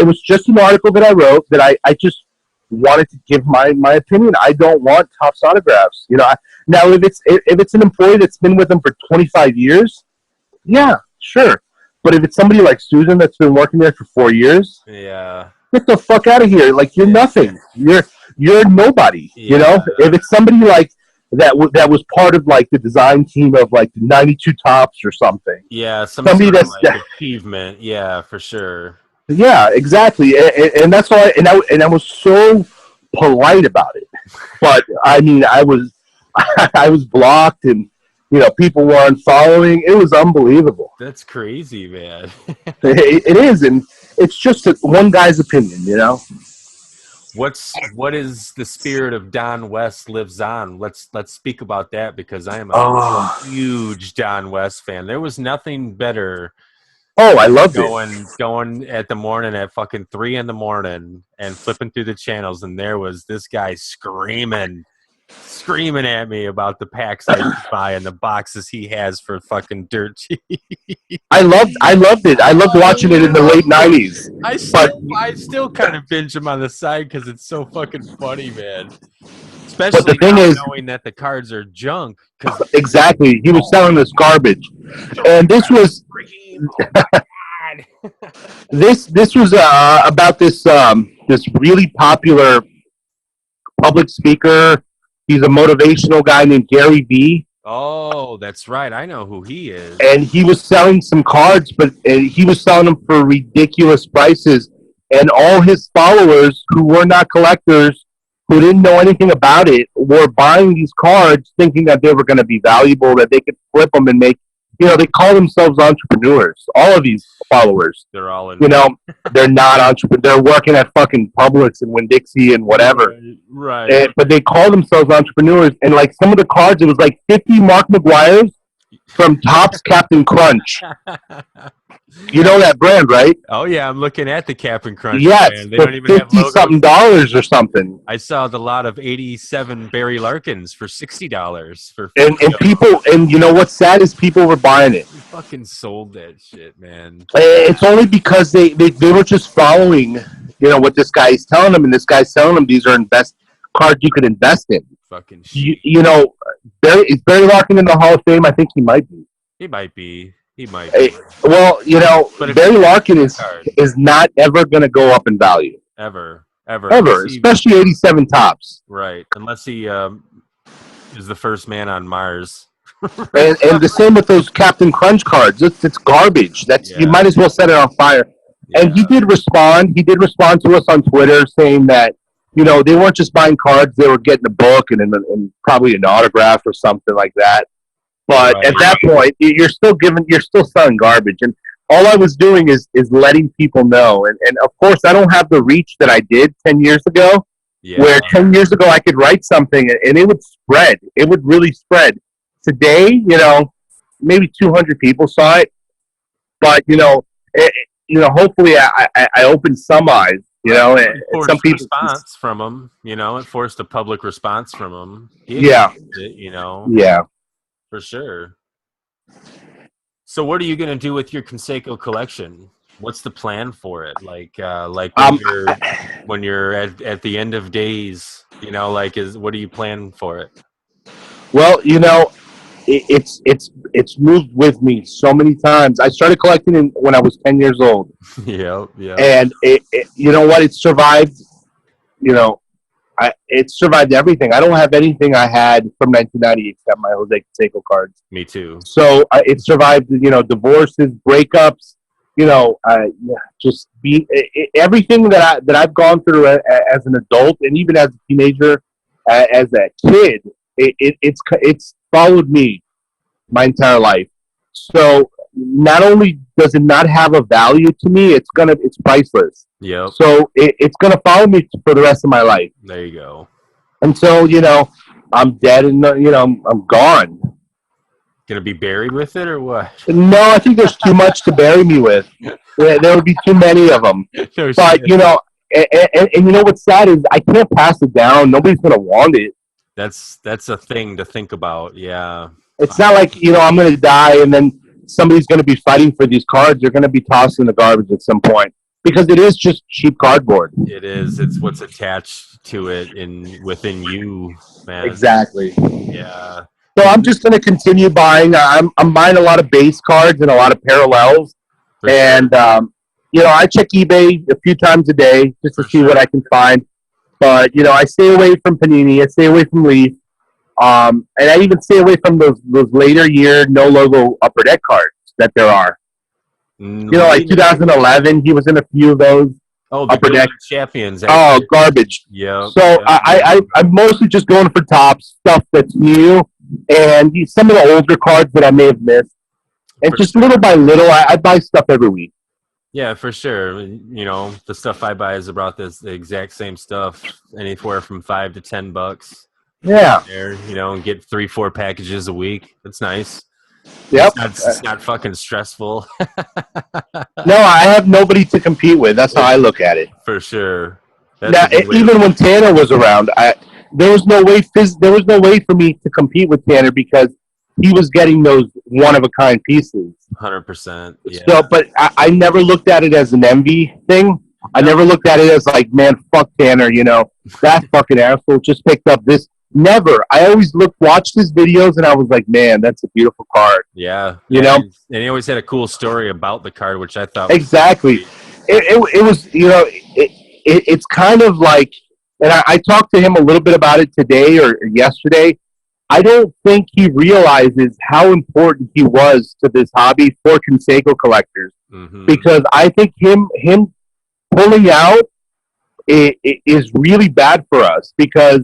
was just an article that I wrote that I just wanted to give my opinion. I don't want Tops autographs, you know. Now, if it's an employee that's been with them for 25 years, yeah, sure. But if it's somebody like Susan that's been working there for 4 years, yeah, get the fuck out of here. Like, you're nothing. You're nobody. Yeah. You know. If it's somebody like that was part of like the design team of like the 92 Tops or something. Yeah, somebody that's like achievement. Yeah, for sure. Yeah, exactly, and that's why. And I was so polite about it, but I mean, I was blocked, and you know, people were unfollowing. It was unbelievable. That's crazy, man. It is, and it's just one guy's opinion, you know. What is the spirit of Don West lives on? Let's speak about that, because I am a huge Don West fan. There was nothing better. Oh, I loved it. Going at the morning at fucking 3 a.m. and flipping through the channels, and there was this guy screaming at me about the packs I buy and the boxes he has for fucking dirt cheap. I loved it. I loved watching it in the late 90s. I still kind of binge him on the side because it's so fucking funny, man. Especially but the thing is, knowing that the cards are junk. Exactly. He was selling this garbage. And this was this was about this really popular public speaker. He's a motivational guy named Gary Vee. Oh, that's right. I know who he is. And he was selling some cards, but he was selling them for ridiculous prices. And all his followers, who were not collectors, who didn't know anything about it, were buying these cards thinking that they were going to be valuable, that they could flip them and make, you know, they call themselves entrepreneurs. All of these followers. They're all in. You know, they're not entrepreneurs. They're working at fucking Publix and Winn-Dixie and whatever. Right. But they call themselves entrepreneurs. And like some of the cards, it was like 50 Mark McGuire's from Tops Captain Crunch. You know that brand, right? Oh yeah, I'm looking at the Captain Crunch. Yes, brand. They for don't even have $50-something dollars or something. I saw the lot of 87 Barry Larkins for $60 for. And people, and you know what's sad is people were buying it. They fucking sold that shit, man. It's only because they were just following, you know, what this guy is telling them, and this guy's telling them these are cards you could invest in. Fucking shit. You know, is Barry Larkin in the Hall of Fame? I think he might be. He might be. He might be. Well, But if Barry he- Larkin card. is not ever going to go up in value. Ever. Ever, Unless he- especially 87 tops. right. Unless he is the first man on Mars. And the same with those Captain Crunch cards. It's garbage. You might as well set it on fire. Yeah. And he did respond. He did respond to us on Twitter saying that, they weren't just buying cards, they were getting a book and probably an autograph or something like that. But Right. at that point, you're still selling garbage. And all I was doing is letting people know. And of course, I don't have the reach that I did 10 years ago, where 10 years ago I could write something and it would spread. It would really spread. Today, maybe 200 people saw it. But, hopefully I opened some eyes. And forced some people response from him. It forced a public response from him. Yeah. Yeah, for sure. So, what are you going to do with your Canseco collection? What's the plan for it? Like when you're at the end of days, what do you plan for it? Well, it's moved with me so many times. I started collecting when I was 10 years old. Yeah. And you know what? It survived. It survived everything. I don't have anything I had from 1998 except my Jose Canseco cards. Me too. So it survived. Divorces, breakups. Everything that I've gone through as an adult and even as a teenager, as a kid. It's followed me my entire life. So not only does it not have a value to me, it's priceless. Yep. So it's gonna follow me for the rest of my life. There you go. Until I'm dead and I'm gone. Gonna be buried with it or what? No, I think there's too much to bury me with. There would be too many of them. No But shit. and what's sad is I can't pass it down. Nobody's gonna want it. That's a thing to think about. Yeah. It's not like, I'm going to die and then somebody's going to be fighting for these cards. They're going to be tossed in the garbage at some point because it is just cheap cardboard. It is. It's what's attached to it within you, man. Exactly. Yeah. So I'm just going to continue buying. I'm buying a lot of base cards and a lot of parallels. For And, I check eBay a few times a day just to see what I can find. But, I stay away from Panini. I stay away from Leaf. And I even stay away from those later year no logo Upperdeck cards that there are. Like 2011, he was in a few of those. Oh, the Upperdeck champions. Oh, garbage. Yeah. So I'm mostly just going for tops, stuff that's new, and some of the older cards that I may have missed. And just little by little, I buy stuff every week. Yeah, for sure. The stuff I buy is about the exact same stuff, anywhere from $5 to $10. Yeah. There, and get 3-4 packages a week. That's nice. Yep. It's not fucking stressful. No, I have nobody to compete with. That's how I look at it. For sure. Now, even when Tanner was around, there was no way for me to compete with Tanner because he was getting those one-of-a-kind pieces. 100%. Yeah. So, but I never looked at it as an envy thing. I never looked at it as like, man, fuck Tanner, that fucking asshole just picked up this. Never. I always watched his videos, and I was like, man, that's a beautiful card. Yeah. And he always had a cool story about the card, which I thought exactly. It was, it's kind of like, and I talked to him a little bit about it today or yesterday. I don't think he realizes how important he was to this hobby for Canseco collectors. Mm-hmm. Because I think him pulling out is really bad for us because,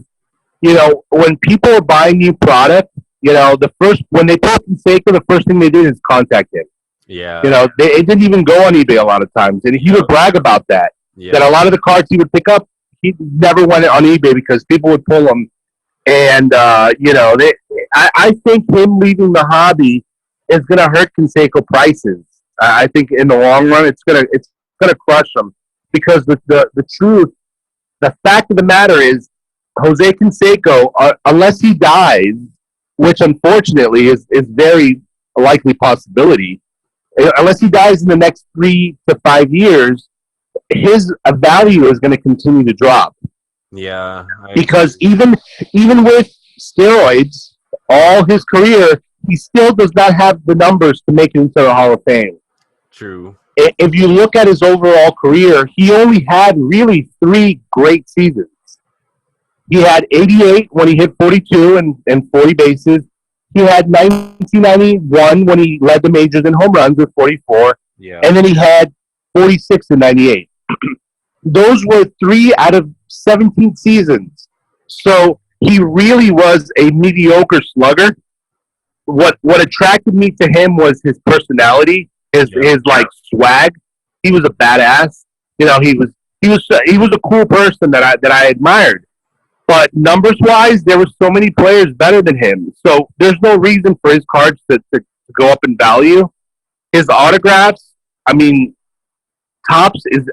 when people are buying new product, when they pull Canseco, the first thing they did is contact him. Yeah. It didn't even go on eBay a lot of times. And he would brag about that. Yeah. That a lot of the cards he would pick up, he never went on eBay because people would pull them. And, I think him leaving the hobby is going to hurt Canseco prices. I think in the long run, it's going to crush them because the truth, the fact of the matter is Jose Canseco, unless he dies, which unfortunately is very likely possibility, unless he dies in the next 3 to 5 years, his value is going to continue to drop. Yeah. Because even with steroids, all his career, he still does not have the numbers to make it into the Hall of Fame. True. If you look at his overall career, he only had really 3 great seasons. He had 88 when he hit 42 and 40 bases. He had 1991 when he led the majors in home runs with 44. Yeah. And then he had 46 in 98. Those were 3 out of 17 seasons. So he really was a mediocre slugger. What attracted me to him was his personality, his like swag. He was a badass. You know, he was a cool person that I admired. But numbers wise, there were so many players better than him. So there's no reason for his cards to go up in value. His autographs, I mean, Topps is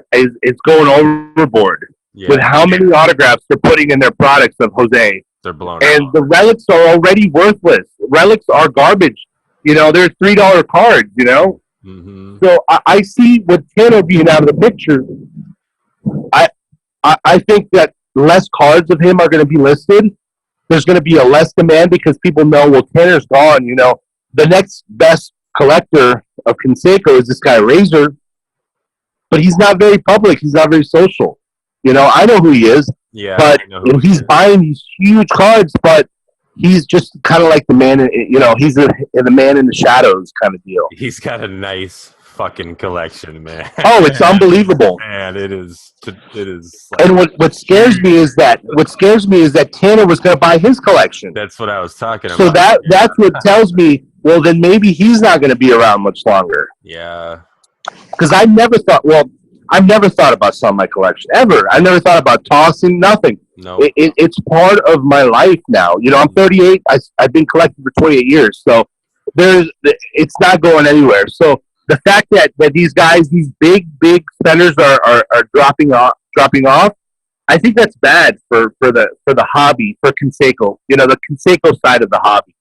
going overboard with how many autographs they're putting in their products of Jose. They're blown and out. The relics are already worthless. Relics are garbage. You know, they're $3 cards, you know? Mm-hmm. So I see with Tanner being out of the picture, I think that less cards of him are going to be listed. There's going to be a less demand because people know, well, Tanner's gone. You know, the next best collector of Canseco is this guy Razor, but he's not very public. He's not very social. You know, I know who he is. Yeah, but he's buying these huge cards, but he's just kind of like the man. You know, he's the man in the shadows kind of deal. He's got a nice fucking collection, man. Oh, it's unbelievable. Man, it is. Like, and what scares me is that Tanner was going to buy his collection. That's what I was talking about. So that's what tells me. Well, then maybe he's not going to be around much longer. Yeah. Because I've never thought about selling my collection ever. I never thought about tossing nothing. No. It's part of my life now. You know, I'm 38. I've been collecting for 28 years. So it's not going anywhere. So the fact that these guys, these big spenders are dropping off, I think that's bad for the hobby, for Canseco. You know, the Canseco side of the hobby,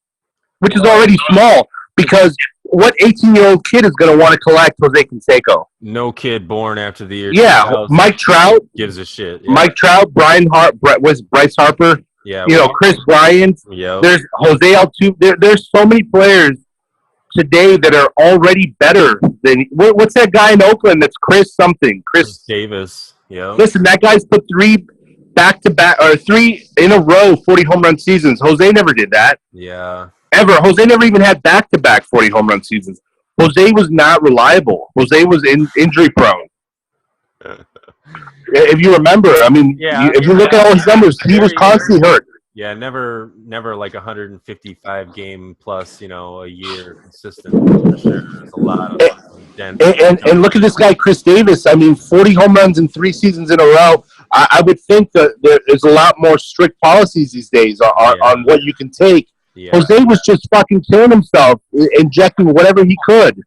which is already small. Because what 18-year-old kid is going to want to collect Jose Canseco? No kid born after the year. Yeah, Mike Trout gives a shit. Yeah. Mike Trout, Bryce Harper. Yeah, you know, Chris Bryant. Yeah. There's Jose Altuve. There's so many players today that are already better than what's that guy in Oakland? That's Chris something. Chris Davis. Yeah. Listen, that guy's put 3 back-to-back or 3 in a row 40 home run seasons. Jose never did that. Yeah. Ever. Jose never even had back-to-back 40 home run seasons. Jose was not reliable. Jose was injury prone. If you remember, I mean, if you look at all his numbers, he was constantly hurt. Yeah, never like 155 game plus, you know, a year consistent. For sure. There's a lot of and look at this guy, Chris Davis. I mean, 40 home runs in 3 seasons in a row. I would think that there's a lot more strict policies these days on what you can take. Yeah. Jose was just fucking killing himself, injecting whatever he could,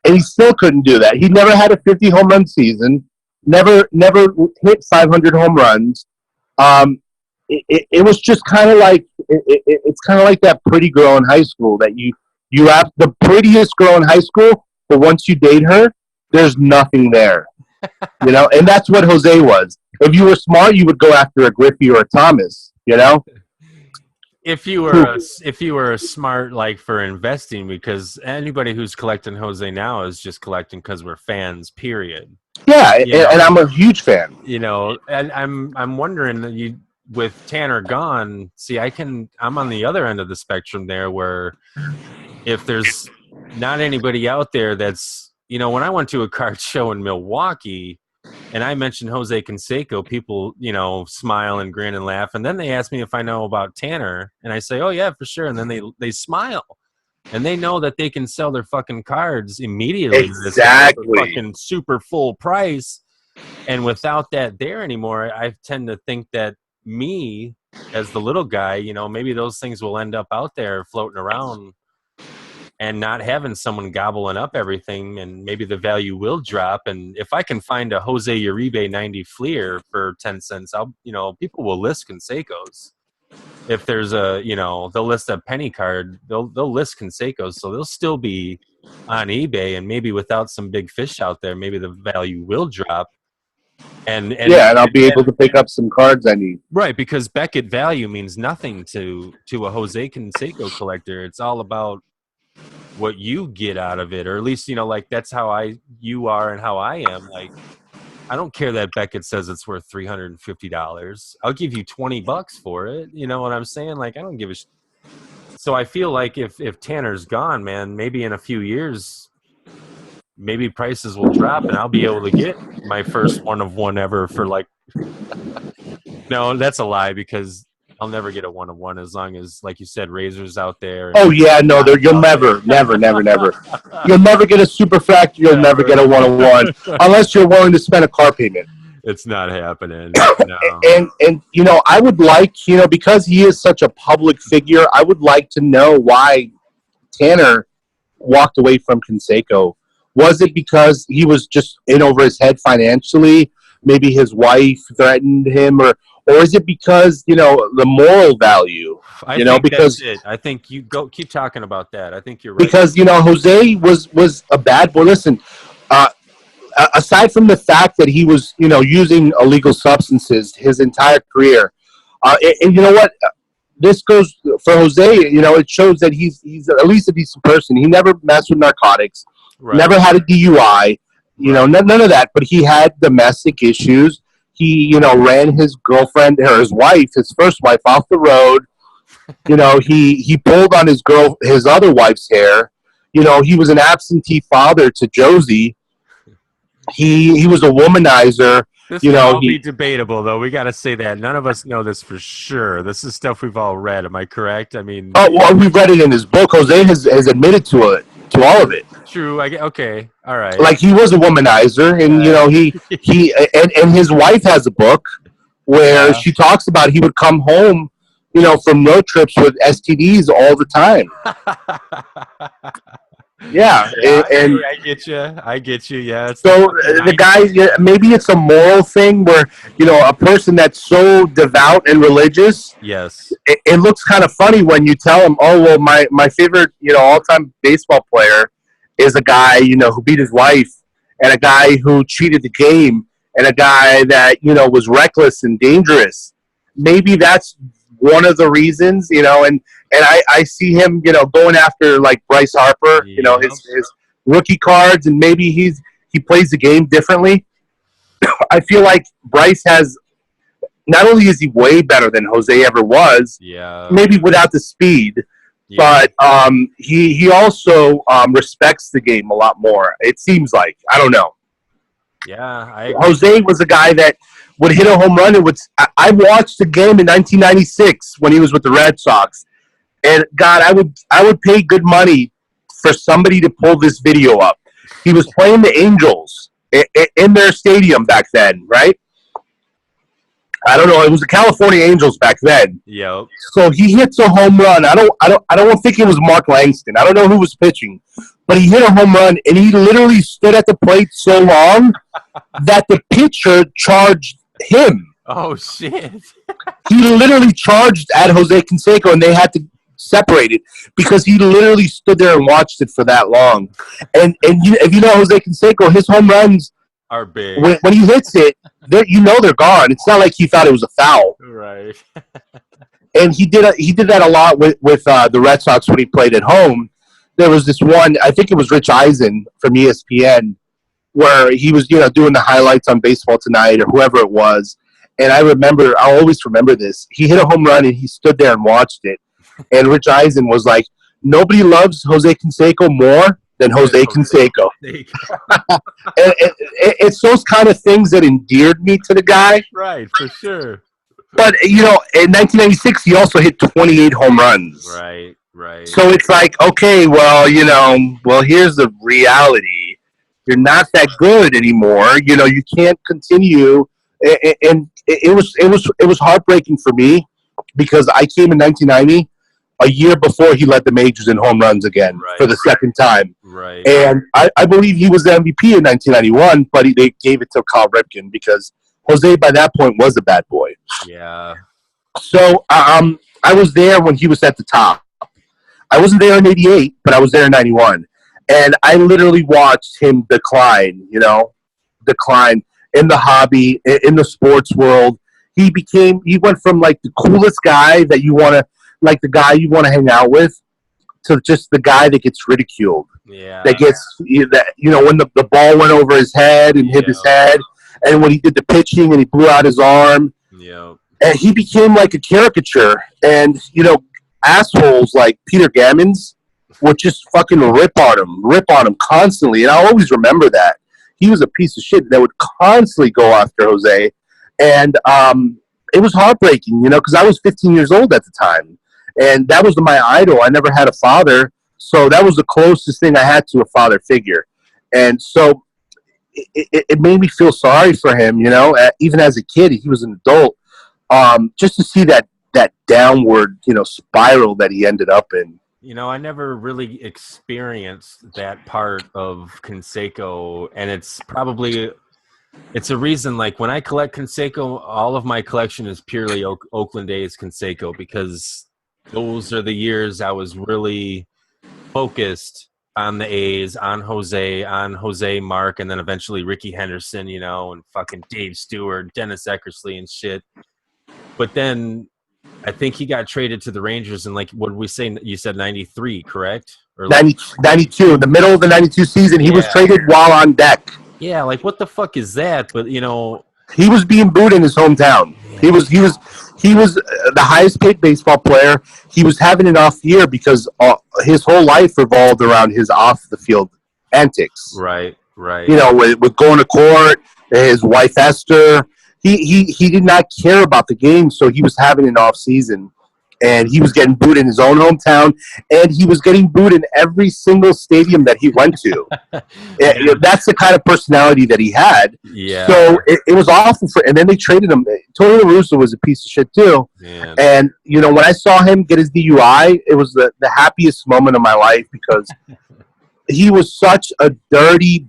and he still couldn't do that. He never had a 50 home run season, never hit 500 home runs. It was just kind of like it's kind of like that pretty girl in high school that you have the prettiest girl in high school, but once you date her, there's nothing there, you know. And that's what Jose was. If you were smart, you would go after a Griffey or a Thomas, you know. If you were smart, like for investing, because anybody who's collecting Jose now is just collecting because we're fans. Period. Yeah, and I'm a huge fan. You know, and I'm wondering with Tanner gone. See, I'm on the other end of the spectrum there, where if there's not anybody out there that's, you know, when I went to a card show in Milwaukee. And I mentioned Jose Canseco, people, you know, smile and grin and laugh. And then they ask me if I know about Tanner. And I say, oh, yeah, for sure. And then they smile. And they know that they can sell their fucking cards immediately. Exactly. This fucking super full price. And without that there anymore, I tend to think that me, as the little guy, you know, maybe those things will end up out there floating around. And not having someone gobbling up everything, and maybe the value will drop. And if I can find a Jose Uribe 90 Fleer for 10 cents, people will list Cansecos. If there's they'll list a penny card, they'll list Cansecos, so they'll still be on eBay. And maybe without some big fish out there, maybe the value will drop. And I'll be able to pick up some cards I need. Right, because Beckett value means nothing to a Jose Canseco collector. It's all about what you get out of it, or at least, you know, like that's how you are and how I am. Like, I don't care that Beckett says it's worth $350. I'll give you $20 for it. You know what I'm saying? Like, I don't give a So I feel like if Tanner's gone, man, maybe in a few years, maybe prices will drop and I'll be able to get my first one of one ever for like, no, that's a lie, because I'll never get a one of one as long as, like you said, Razor's out there. Oh yeah, no, you'll never. You'll never get a super fractor. You'll never get a 1-on-1 unless you're willing to spend a car payment. It's not happening. No. And you know, I would like, you know, because he is such a public figure, I would like to know why Tanner walked away from Canseco. Was it because he was just in over his head financially? Maybe his wife threatened him, or is it because, you know, the moral value? Because that's it. I think you keep talking about that. I think you're right. Because, you know, Jose was a bad boy. Listen, aside from the fact that he was, you know, using illegal substances his entire career, and you know what? This goes for Jose. You know, it shows that he's at least a decent person. He never messed with narcotics, never had a DUI. You know, none of that. But he had domestic issues. He, you know, ran his girlfriend or his wife, his first wife, off the road. You know, he pulled on his other wife's hair. You know, he was an absentee father to Josie. He was a womanizer. This will all be debatable, though. We got to say that. None of us know this for sure. This is stuff we've all read. Am I correct? I mean, well, we've read it in his book. Jose has admitted to it, to all of it. True. Okay. All right. Like, he was a womanizer, and you know, he and his wife has a book where she talks about he would come home, you know, from road trips with STDs all the time. Yeah, and I get you. Yeah. So the guy, maybe it's a moral thing where, you know, a person that's so devout and religious. Yes. It looks kind of funny when you tell him, oh well, my favorite, you know, all-time baseball player is a guy, you know, who beat his wife, and a guy who cheated the game, and a guy that, you know, was reckless and dangerous. Maybe that's one of the reasons, you know, and I see him, you know, going after like Bryce Harper, you know, his rookie cards, and maybe he plays the game differently. I feel like Bryce has, not only is he way better than Jose ever was, maybe without the speed, but he also respects the game a lot more. It seems like, I don't know. Yeah, Jose was a guy that would hit a home run. I watched the game in 1996 when he was with the Red Sox, and God, I would pay good money for somebody to pull this video up. He was playing the Angels in their stadium back then, right? I don't know. It was the California Angels back then. Yep. So he hits a home run. I don't think it was Mark Langston. I don't know who was pitching, but he hit a home run, and he literally stood at the plate so long that the pitcher charged him. Oh shit! He literally charged at Jose Canseco, and they had to separate it because he literally stood there and watched it for that long. And if you know Jose Canseco, his home runs are big. When he hits it, you know they're gone. It's not like he thought it was a foul. Right. And he did that a lot with the Red Sox when he played at home. There was this one, I think it was Rich Eisen from ESPN, where he was, you know, doing the highlights on Baseball Tonight or whoever it was. And I'll always remember this. He hit a home run and he stood there and watched it. And Rich Eisen was like, nobody loves Jose Canseco more than Jose Canseco. And it's those kind of things that endeared me to the guy. Right, for sure. But, you know, in 1996, he also hit 28 home runs. Right. So it's like, okay, well, you know, here's the reality. You're not that good anymore. You know, you can't continue. And it was heartbreaking for me because I came in 1990, a year before he led the majors in home runs again for the second time. Right. And I believe he was the MVP in 1991, but they gave it to Carl Ripken because Jose by that point was a bad boy. Yeah. So I was there when he was at the top. I wasn't there in 88, but I was there in 91. And I literally watched him decline in the hobby, in the sports world. He went from like the coolest guy that you want to, like the guy you want to hang out with, to just the guy that gets ridiculed. Yeah. That gets that when the ball went over his head and hit his head, and when he did the pitching and he blew out his arm. Yeah. And he became like a caricature, and assholes like Peter Gammons would just fucking rip on him constantly, and I'll always remember that. He was a piece of shit that would constantly go after Jose, and it was heartbreaking, because I was 15 years old at the time, and that was my idol. I never had a father, so that was the closest thing I had to a father figure, and so it made me feel sorry for him, even as a kid. He was an adult. Just to see that downward, spiral that he ended up in. I never really experienced that part of Canseco, and it's a reason, like, when I collect Canseco, all of my collection is purely Oakland A's Canseco, because those are the years I was really focused on the A's, on Jose, Mark, and then eventually Ricky Henderson, and fucking Dave Stewart, Dennis Eckersley and shit. But then I think he got traded to the Rangers in, like, what did we say? You said 93, correct? Or 92, in the middle of the 92 season, he was traded while on deck. Yeah, like, what the fuck is that? But, he was being booed in his hometown. He was the highest paid baseball player. He was having an off year because his whole life revolved around his off the field antics. Right. With going to court, his wife Esther. He did not care about the game, so he was having an off season, and he was getting booed in his own hometown, and he was getting booed in every single stadium that he went to. That's the kind of personality that he had. Yeah. So it was awful and then they traded him. Tony La Russa was a piece of shit too. Man. And when I saw him get his DUI, it was the happiest moment of my life, because he was such a dirty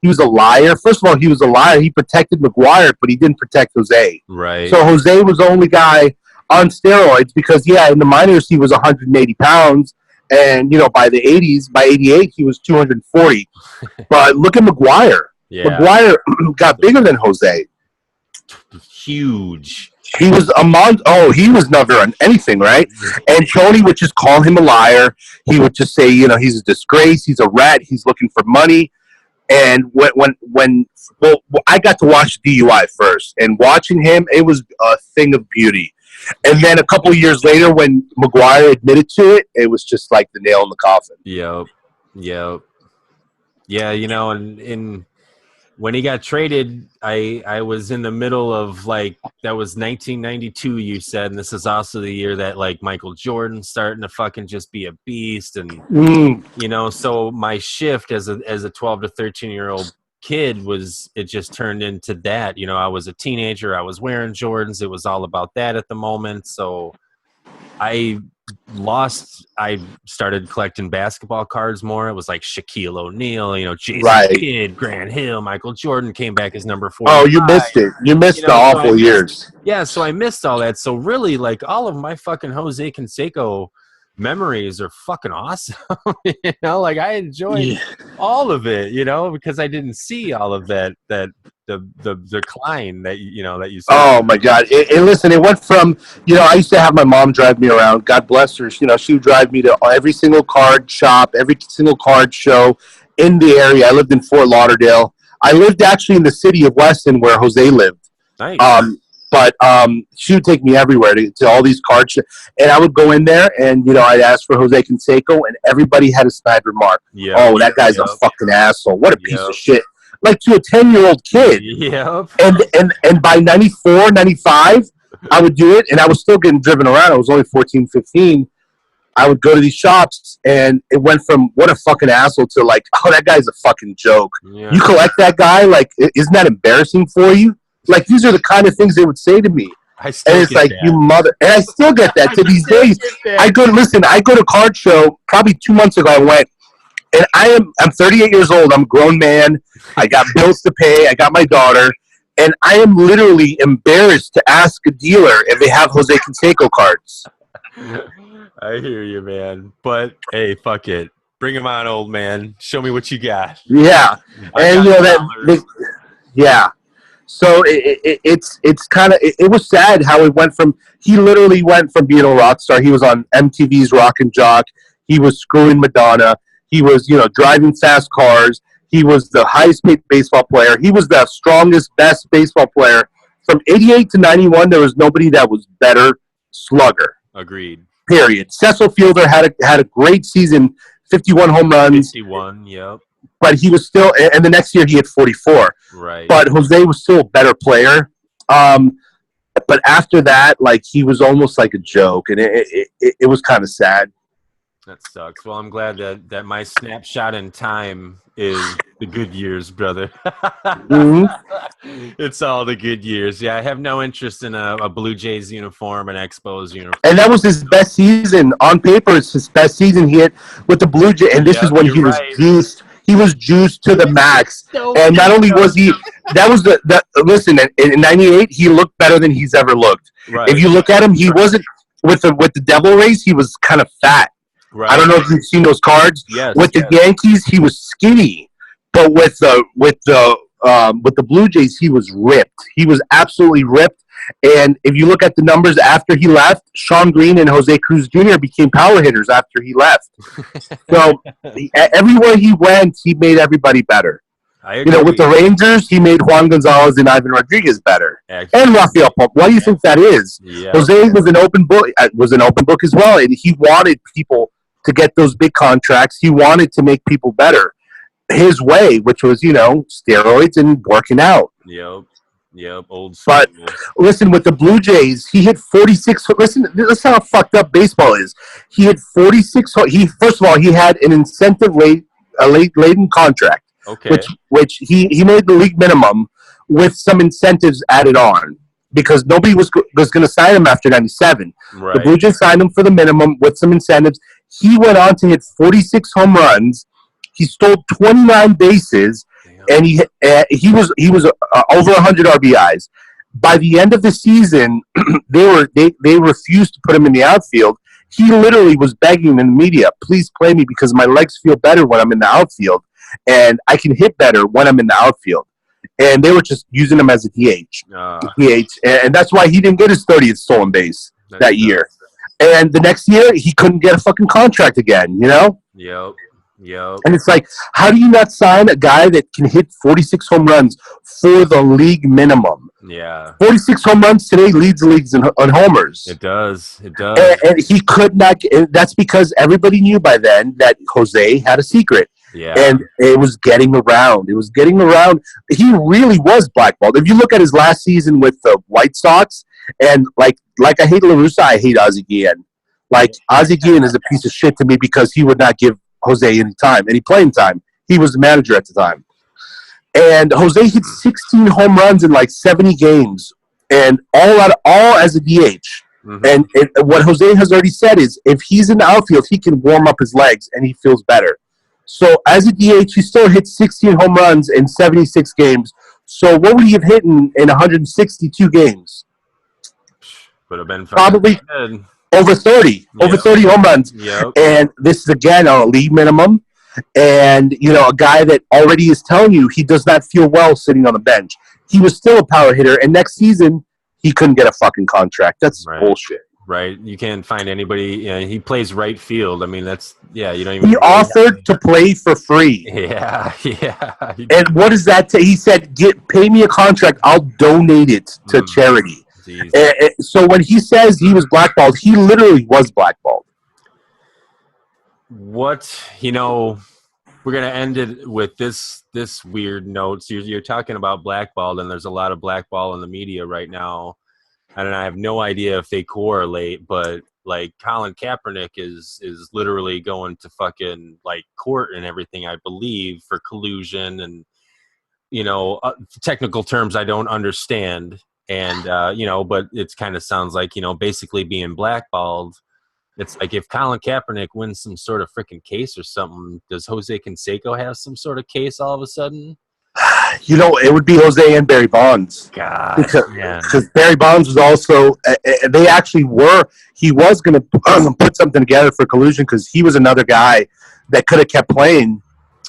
he was a liar. First of all, he was a liar. He protected McGuire, but he didn't protect Jose. Right. So Jose was the only guy on steroids, because in the minors he was 180 pounds, and by the 80s, by 88 he was 240. But look at McGuire. Yeah. McGuire got bigger than Jose. Huge. He was he was never on anything, right? And Tony would just call him a liar. He would just say, he's a disgrace, he's a rat, he's looking for money. And when I got to watch DUI first, and watching him, it was a thing of beauty. And then a couple of years later, when McGuire admitted to it, it was just like the nail in the coffin. Yep. Yeah, and when he got traded, I was in the middle of, like, that was 1992, you said, and this is also the year that, like, Michael Jordan's starting to fucking just be a beast, and so my shift as a 12 to 13-year-old kid it just turned into that. I was a teenager, I was wearing Jordans, it was all about that at the moment. So I started collecting basketball cards more. It was like Shaquille O'Neal, Jason Kidd, Grant Hill, Michael Jordan came back as number 4. Oh, you missed it. You missed the awful years. Yeah, so I missed all that. So really, like, all of my fucking Jose Canseco memories are fucking awesome. Like, I enjoyed all of it, because I didn't see all of that the decline that you saw. Oh my God! Listen, it went from I used to have my mom drive me around. God bless her. She would drive me to every single card shop, every single card show in the area. I lived in Fort Lauderdale. I lived actually in the city of Weston, where Jose lived. Nice. But she would take me everywhere to all these card shows, and I would go in there, and I'd ask for Jose Canseco, and everybody had a snide remark. Yep. Oh, that guy's a fucking asshole. What a piece of shit. Like, to a 10-year-old kid. Yep. And by 94, 95, I would do it, and I was still getting driven around. I was only 14, 15. I would go to these shops, and it went from what a fucking asshole to, like, oh, that guy's a fucking joke. Yeah. You collect that guy? Like, isn't that embarrassing for you? Like, these are the kind of things they would say to me. I still and it's get like, that. you mother. And I still get that to these days. I go to card show. Probably 2 months ago I went. And I'm 38 years old. I'm a grown man. I got bills to pay. I got my daughter. And I am literally embarrassed to ask a dealer if they have Jose Canseco cards. I hear you, man. But, hey, fuck it. Bring him on, old man. Show me what you got. Yeah. And, yeah. So it's kind of, it was sad how he literally went from being a rock star. He was on MTV's Rock and Jock. He was screwing Madonna. He was, driving fast cars. He was the highest paid baseball player. He was the strongest, best baseball player. From 88 to 91, there was nobody that was better slugger. Agreed. Period. Cecil Fielder had a great season, 51 home runs. 51, yep. But he was still, and the next year he had 44. Right. But Jose was still a better player. But after that, he was almost like a joke, and it was kind of sad. That sucks. Well, I'm glad that my snapshot in time is the good years, brother. Mm-hmm. It's all the good years. Yeah, I have no interest in a Blue Jays uniform, an Expos uniform. And that was his best season. On paper, it's his best season he had with the Blue Jays. And this is when he was juiced. He was juiced to the max. And not only was he – that was listen, in 98, he looked better than he's ever looked. Right. If you look at him, he wasn't – with the Devil Rays, he was kind of fat. Right. I don't know if you've seen those cards. Yes, with the Yankees, he was skinny, but with the Blue Jays, he was ripped. He was absolutely ripped. And if you look at the numbers after he left, Sean Green and Jose Cruz Jr. became power hitters after he left. So everywhere he went, he made everybody better. With the Rangers, he made Juan Gonzalez and Ivan Rodriguez better, and Rafael Pop. Why do you think that is? Yeah. Jose was an open book. As well, and he wanted people to get those big contracts. He wanted to make people better his way, which was, steroids and working out. Yep, old school. But listen, with the Blue Jays, he hit 46. Listen, this is how fucked up baseball is. He hit 46. First of all, he had an incentive laden contract, which he made the league minimum with some incentives added on, because nobody was going to sign him after 97. Right. The Blue Jays signed him for the minimum with some incentives. He went on to hit 46 home runs. He stole 29 bases, and he was over 100 RBIs. By the end of the season, they refused to put him in the outfield. He literally was begging in the media, "Please play me because my legs feel better when I'm in the outfield, and I can hit better when I'm in the outfield." And they were just using him as a DH. And that's why he didn't get his 30th stolen base that year. And the next year, he couldn't get a fucking contract again, Yep. And it's like, how do you not sign a guy that can hit 46 home runs for the league minimum? Yeah. 46 home runs today leads the leagues on homers. It does. And he could not – that's because everybody knew by then that Jose had a secret. Yeah. And it was getting around. He really was blackballed. If you look at his last season with the White Sox, and like I hate La Russa, I hate Ozzie Guillen. Ozzie Guillen is a piece of shit to me because he would not give Jose any any playing time. He was the manager at the time. And Jose hit 16 home runs in 70 games, and all as a DH. Mm-hmm. And what Jose has already said is if he's in the outfield, he can warm up his legs and he feels better. So as a DH, he still hit 16 home runs in 76 games. So what would he have hit in 162 games? Would have been probably over 30. Over 30 home runs. Yep. And this is, again, on a league minimum. And, a guy that already is telling you he does not feel well sitting on the bench. He was still a power hitter. And next season, he couldn't get a fucking contract. That's bullshit. Right. You can't find anybody. He plays right field. I mean, you don't even. He offered to play for free. Yeah. And what does that say? He said, pay me a contract. I'll donate it to charity. So when he says he was blackballed, he literally was blackballed. We're going to end it with this weird note. So you're talking about blackballed, and there's a lot of blackball in the media right now. And I have no idea if they correlate, but Colin Kaepernick is literally going to fucking court and everything, I believe, for collusion and, technical terms I don't understand. And, but it kind of sounds like, basically being blackballed. It's like if Colin Kaepernick wins some sort of freaking case or something, does Jose Canseco have some sort of case all of a sudden? It would be Jose and Barry Bonds. God, because Barry Bonds was also. They actually were. He was going to put something together for collusion because he was another guy that could have kept playing,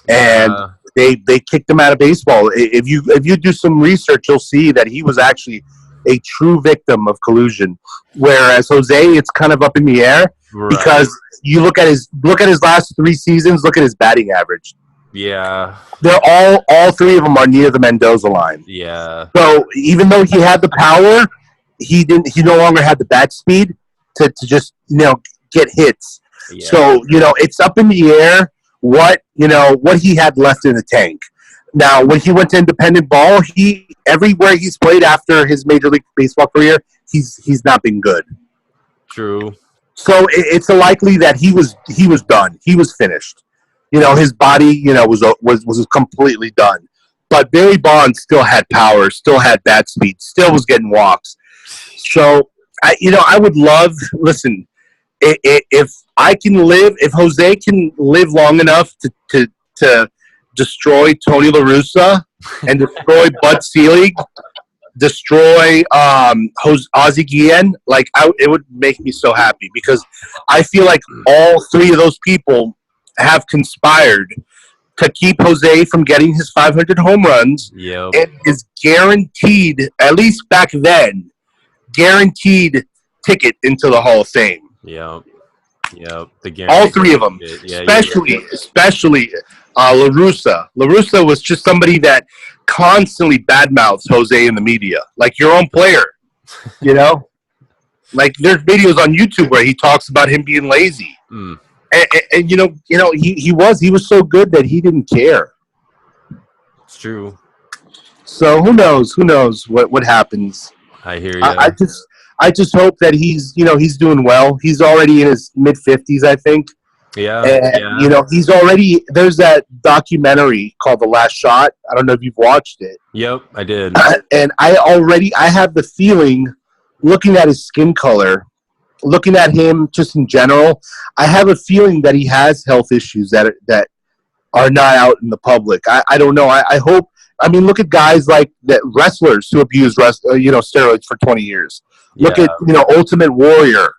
and they kicked him out of baseball. If you do some research, you'll see that he was actually a true victim of collusion. Whereas Jose, it's kind of up in the air because you look at his last 3 seasons. Look at his batting average. Yeah. They're all 3 of them are near the Mendoza line. Yeah. So even though he had the power, he no longer had the bat speed to just get hits. Yeah. So it's up in the air what he had left in the tank. Now when he went to independent ball, everywhere he's played after his Major League Baseball career, he's not been good. True. So it's likely that he was done. He was finished. His body was completely done. But Barry Bonds still had power, still had bat speed, still was getting walks. So I would love. Listen, if Jose can live long enough to destroy Tony La Russa and destroy Bud Selig, destroy Ozzie Guillen, it would make me so happy because I feel like all 3 of those people have conspired to keep Jose from getting his 500 home runs. Yep. And is guaranteed, at least back then, guaranteed ticket into the Hall of Fame. Yep. All 3 of them, especially La Russa. La Russa was just somebody that constantly badmouths Jose in the media, like your own player. Like there's videos on YouTube where he talks about him being lazy. Mm. And he was so good that he didn't care. It's true. So who knows what happens. I hear you. I just hope that he's doing well. He's already in his mid-50s, I think. Yeah. And, he's already – there's that documentary called The Last Shot. I don't know if you've watched it. Yep, I did. And I have the feeling, looking at his skin color, looking at him just in general, I have a feeling that he has health issues that are not out in the public. I don't know. I hope – I mean, look at guys like that wrestlers who abuse steroids for 20 years. Look at Ultimate Warrior.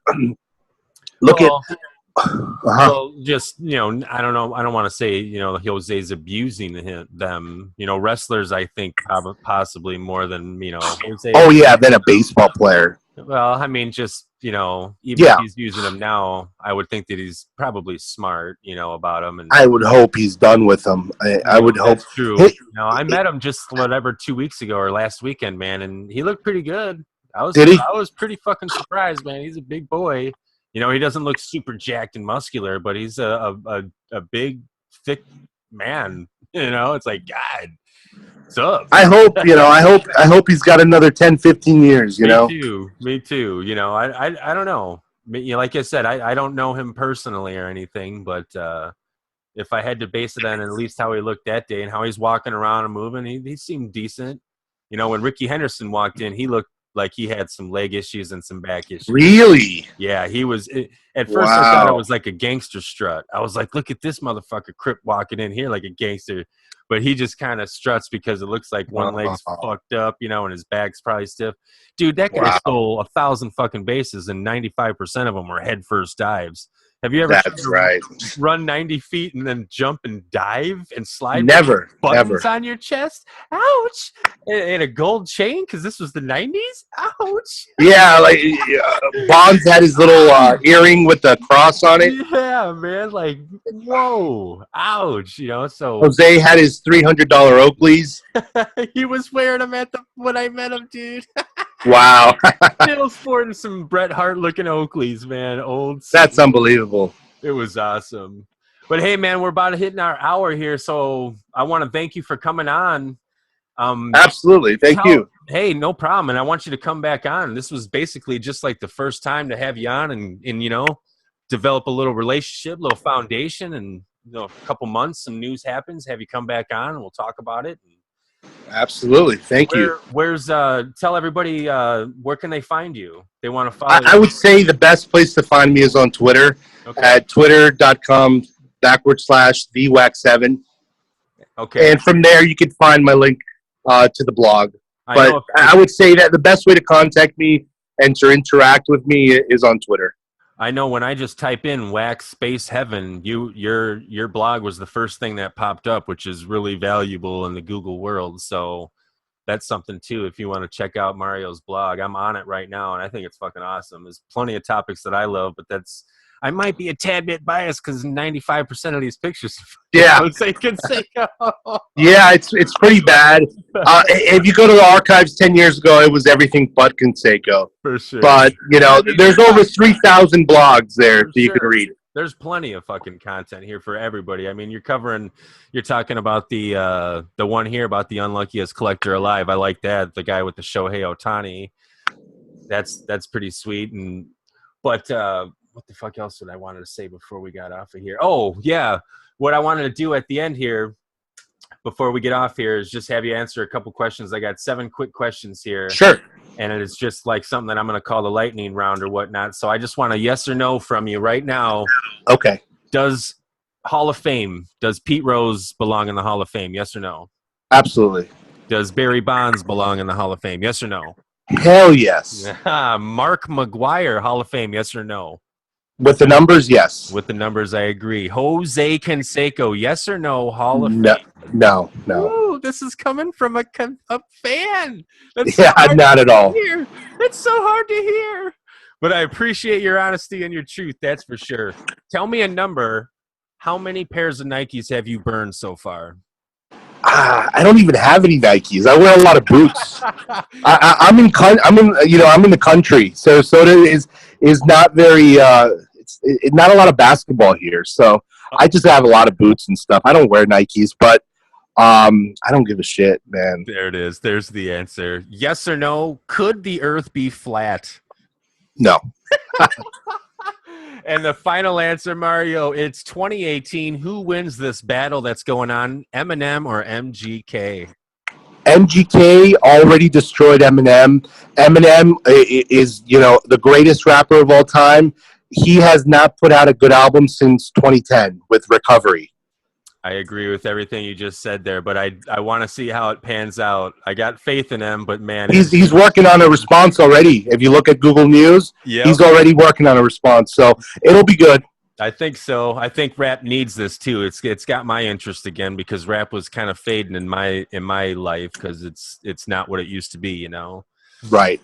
Well, just I don't know. I don't want to say Jose's abusing them. Wrestlers, I think possibly more than Jose. Oh yeah, than a baseball player. Well, I mean, just even if he's using them now, I would think that he's probably smart, about them. And I would hope he's done with them. I would hope. That's true. I met him just 2 weeks ago or last weekend, man, and he looked pretty good. I was pretty fucking surprised, man. He's a big boy. He doesn't look super jacked and muscular, but he's a big, thick man. It's like, God, what's up? I hope he's got another 10, 15 years, Me too. I don't know. Like I said, I don't know him personally or anything, but if I had to base it on at least how he looked that day and how he's walking around and moving, he seemed decent. When Ricky Henderson walked in, he looked like he had some leg issues and some back issues. Really? Yeah, he was. At first, I thought it was like a gangster strut. I was like, look at this motherfucker Crip walking in here like a gangster. But he just kind of struts because it looks like one leg's fucked up, and his back's probably stiff. Dude, that guy stole 1,000 fucking bases, and 95% of them were head first dives. Have you ever run 90 feet and then jump and dive and slide buttons on your chest? Ouch! And a gold chain because this was the 90s? Ouch! Yeah, like Bonds had his little earring with the cross on it. Yeah, man, like, whoa, ouch, so Jose had his $300 Oakleys. He was wearing them when I met him, dude. Wow. Still sporting some Bret Hart looking Oakleys, man. That's unbelievable. It was awesome. But hey, man, we're about to hit our hour here, so I want to thank you for coming on. Absolutely. Thank you. Hey, no problem. And I want you to come back on. This was basically just like the first time to have you on and develop a little relationship, little foundation, and a couple months, some news happens, have you come back on and we'll talk about it. Absolutely. Thank you. Tell everybody where can they find you? They want to follow you. I would say the best place to find me is on Twitter at twitter.com/the WaxHeaven. Okay. And from there you can find my link to the blog. But I would say that the best way to contact me and to interact with me is on Twitter. I know when I just type in Wax Space Heaven, your blog was the first thing that popped up, which is really valuable in the Google world. So that's something too. If you want to check out Mario's blog, I'm on it right now, and I think it's fucking awesome. There's plenty of topics that I love, but I might be a tad bit biased because 95% of these pictures. Yeah. Canseco. Yeah, it's pretty bad. If you go to the archives 10 years ago, it was everything but Canseco. For sure. But, you know, there's over 3,000 blogs there so you can read. There's plenty of fucking content here for everybody. I mean, you're talking about the one here about the unluckiest collector alive. I like that. The guy with the Shohei Ohtani. That's pretty sweet. But what the fuck else did I wanted to say before we got off of here? Oh, yeah. What I wanted to do at the end here, before we get off here, is just have you answer a couple questions. I got 7 quick questions here. Sure. And it is just like something that I'm going to call the lightning round or whatnot. So I just want a yes or no from you right now. Okay. Does Pete Rose belong in the Hall of Fame? Yes or no? Absolutely. Does Barry Bonds belong in the Hall of Fame? Yes or no? Hell yes. Mark McGwire, Hall of Fame? Yes or no? With the numbers, yes. With the numbers, I agree. Jose Canseco, yes or no, Hall of no, Fame? No. Ooh, this is coming from a fan. That's yeah, not at all. It's so hard to hear. But I appreciate your honesty and your truth, that's for sure. Tell me a number. How many pairs of Nikes have you burned so far? I don't even have any Nikes. I wear a lot of boots. I'm in the country. Sarasota is not very it's not a lot of basketball here, so I just have a lot of boots and stuff. I don't wear Nikes, but I don't give a shit, man. There it is. There's the answer. Yes or no? Could the Earth be flat? No. And the final answer, Mario, it's 2018. Who wins this battle that's going on, Eminem or MGK? MGK already destroyed Eminem. Eminem is, the greatest rapper of all time. He has not put out a good album since 2010 with Recovery. I agree with everything you just said there, but I want to see how it pans out. I got faith in him, but man, he's working on a response already. If you look at Google News, he's already working on a response, so it'll be good. I think so. I think rap needs this too. It's got my interest again because rap was kind of fading in my life because it's not what it used to be, Right.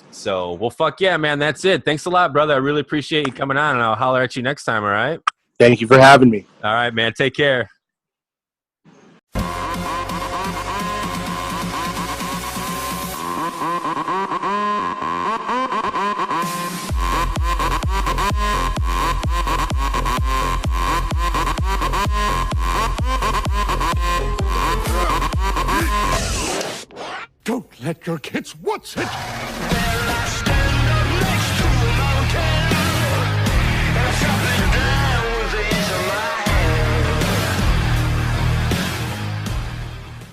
So, well, fuck yeah, man. That's it. Thanks a lot, brother. I really appreciate you coming on, and I'll holler at you next time. All right. Thank you for having me. All right, man. Take care. Don't let your kids watch it.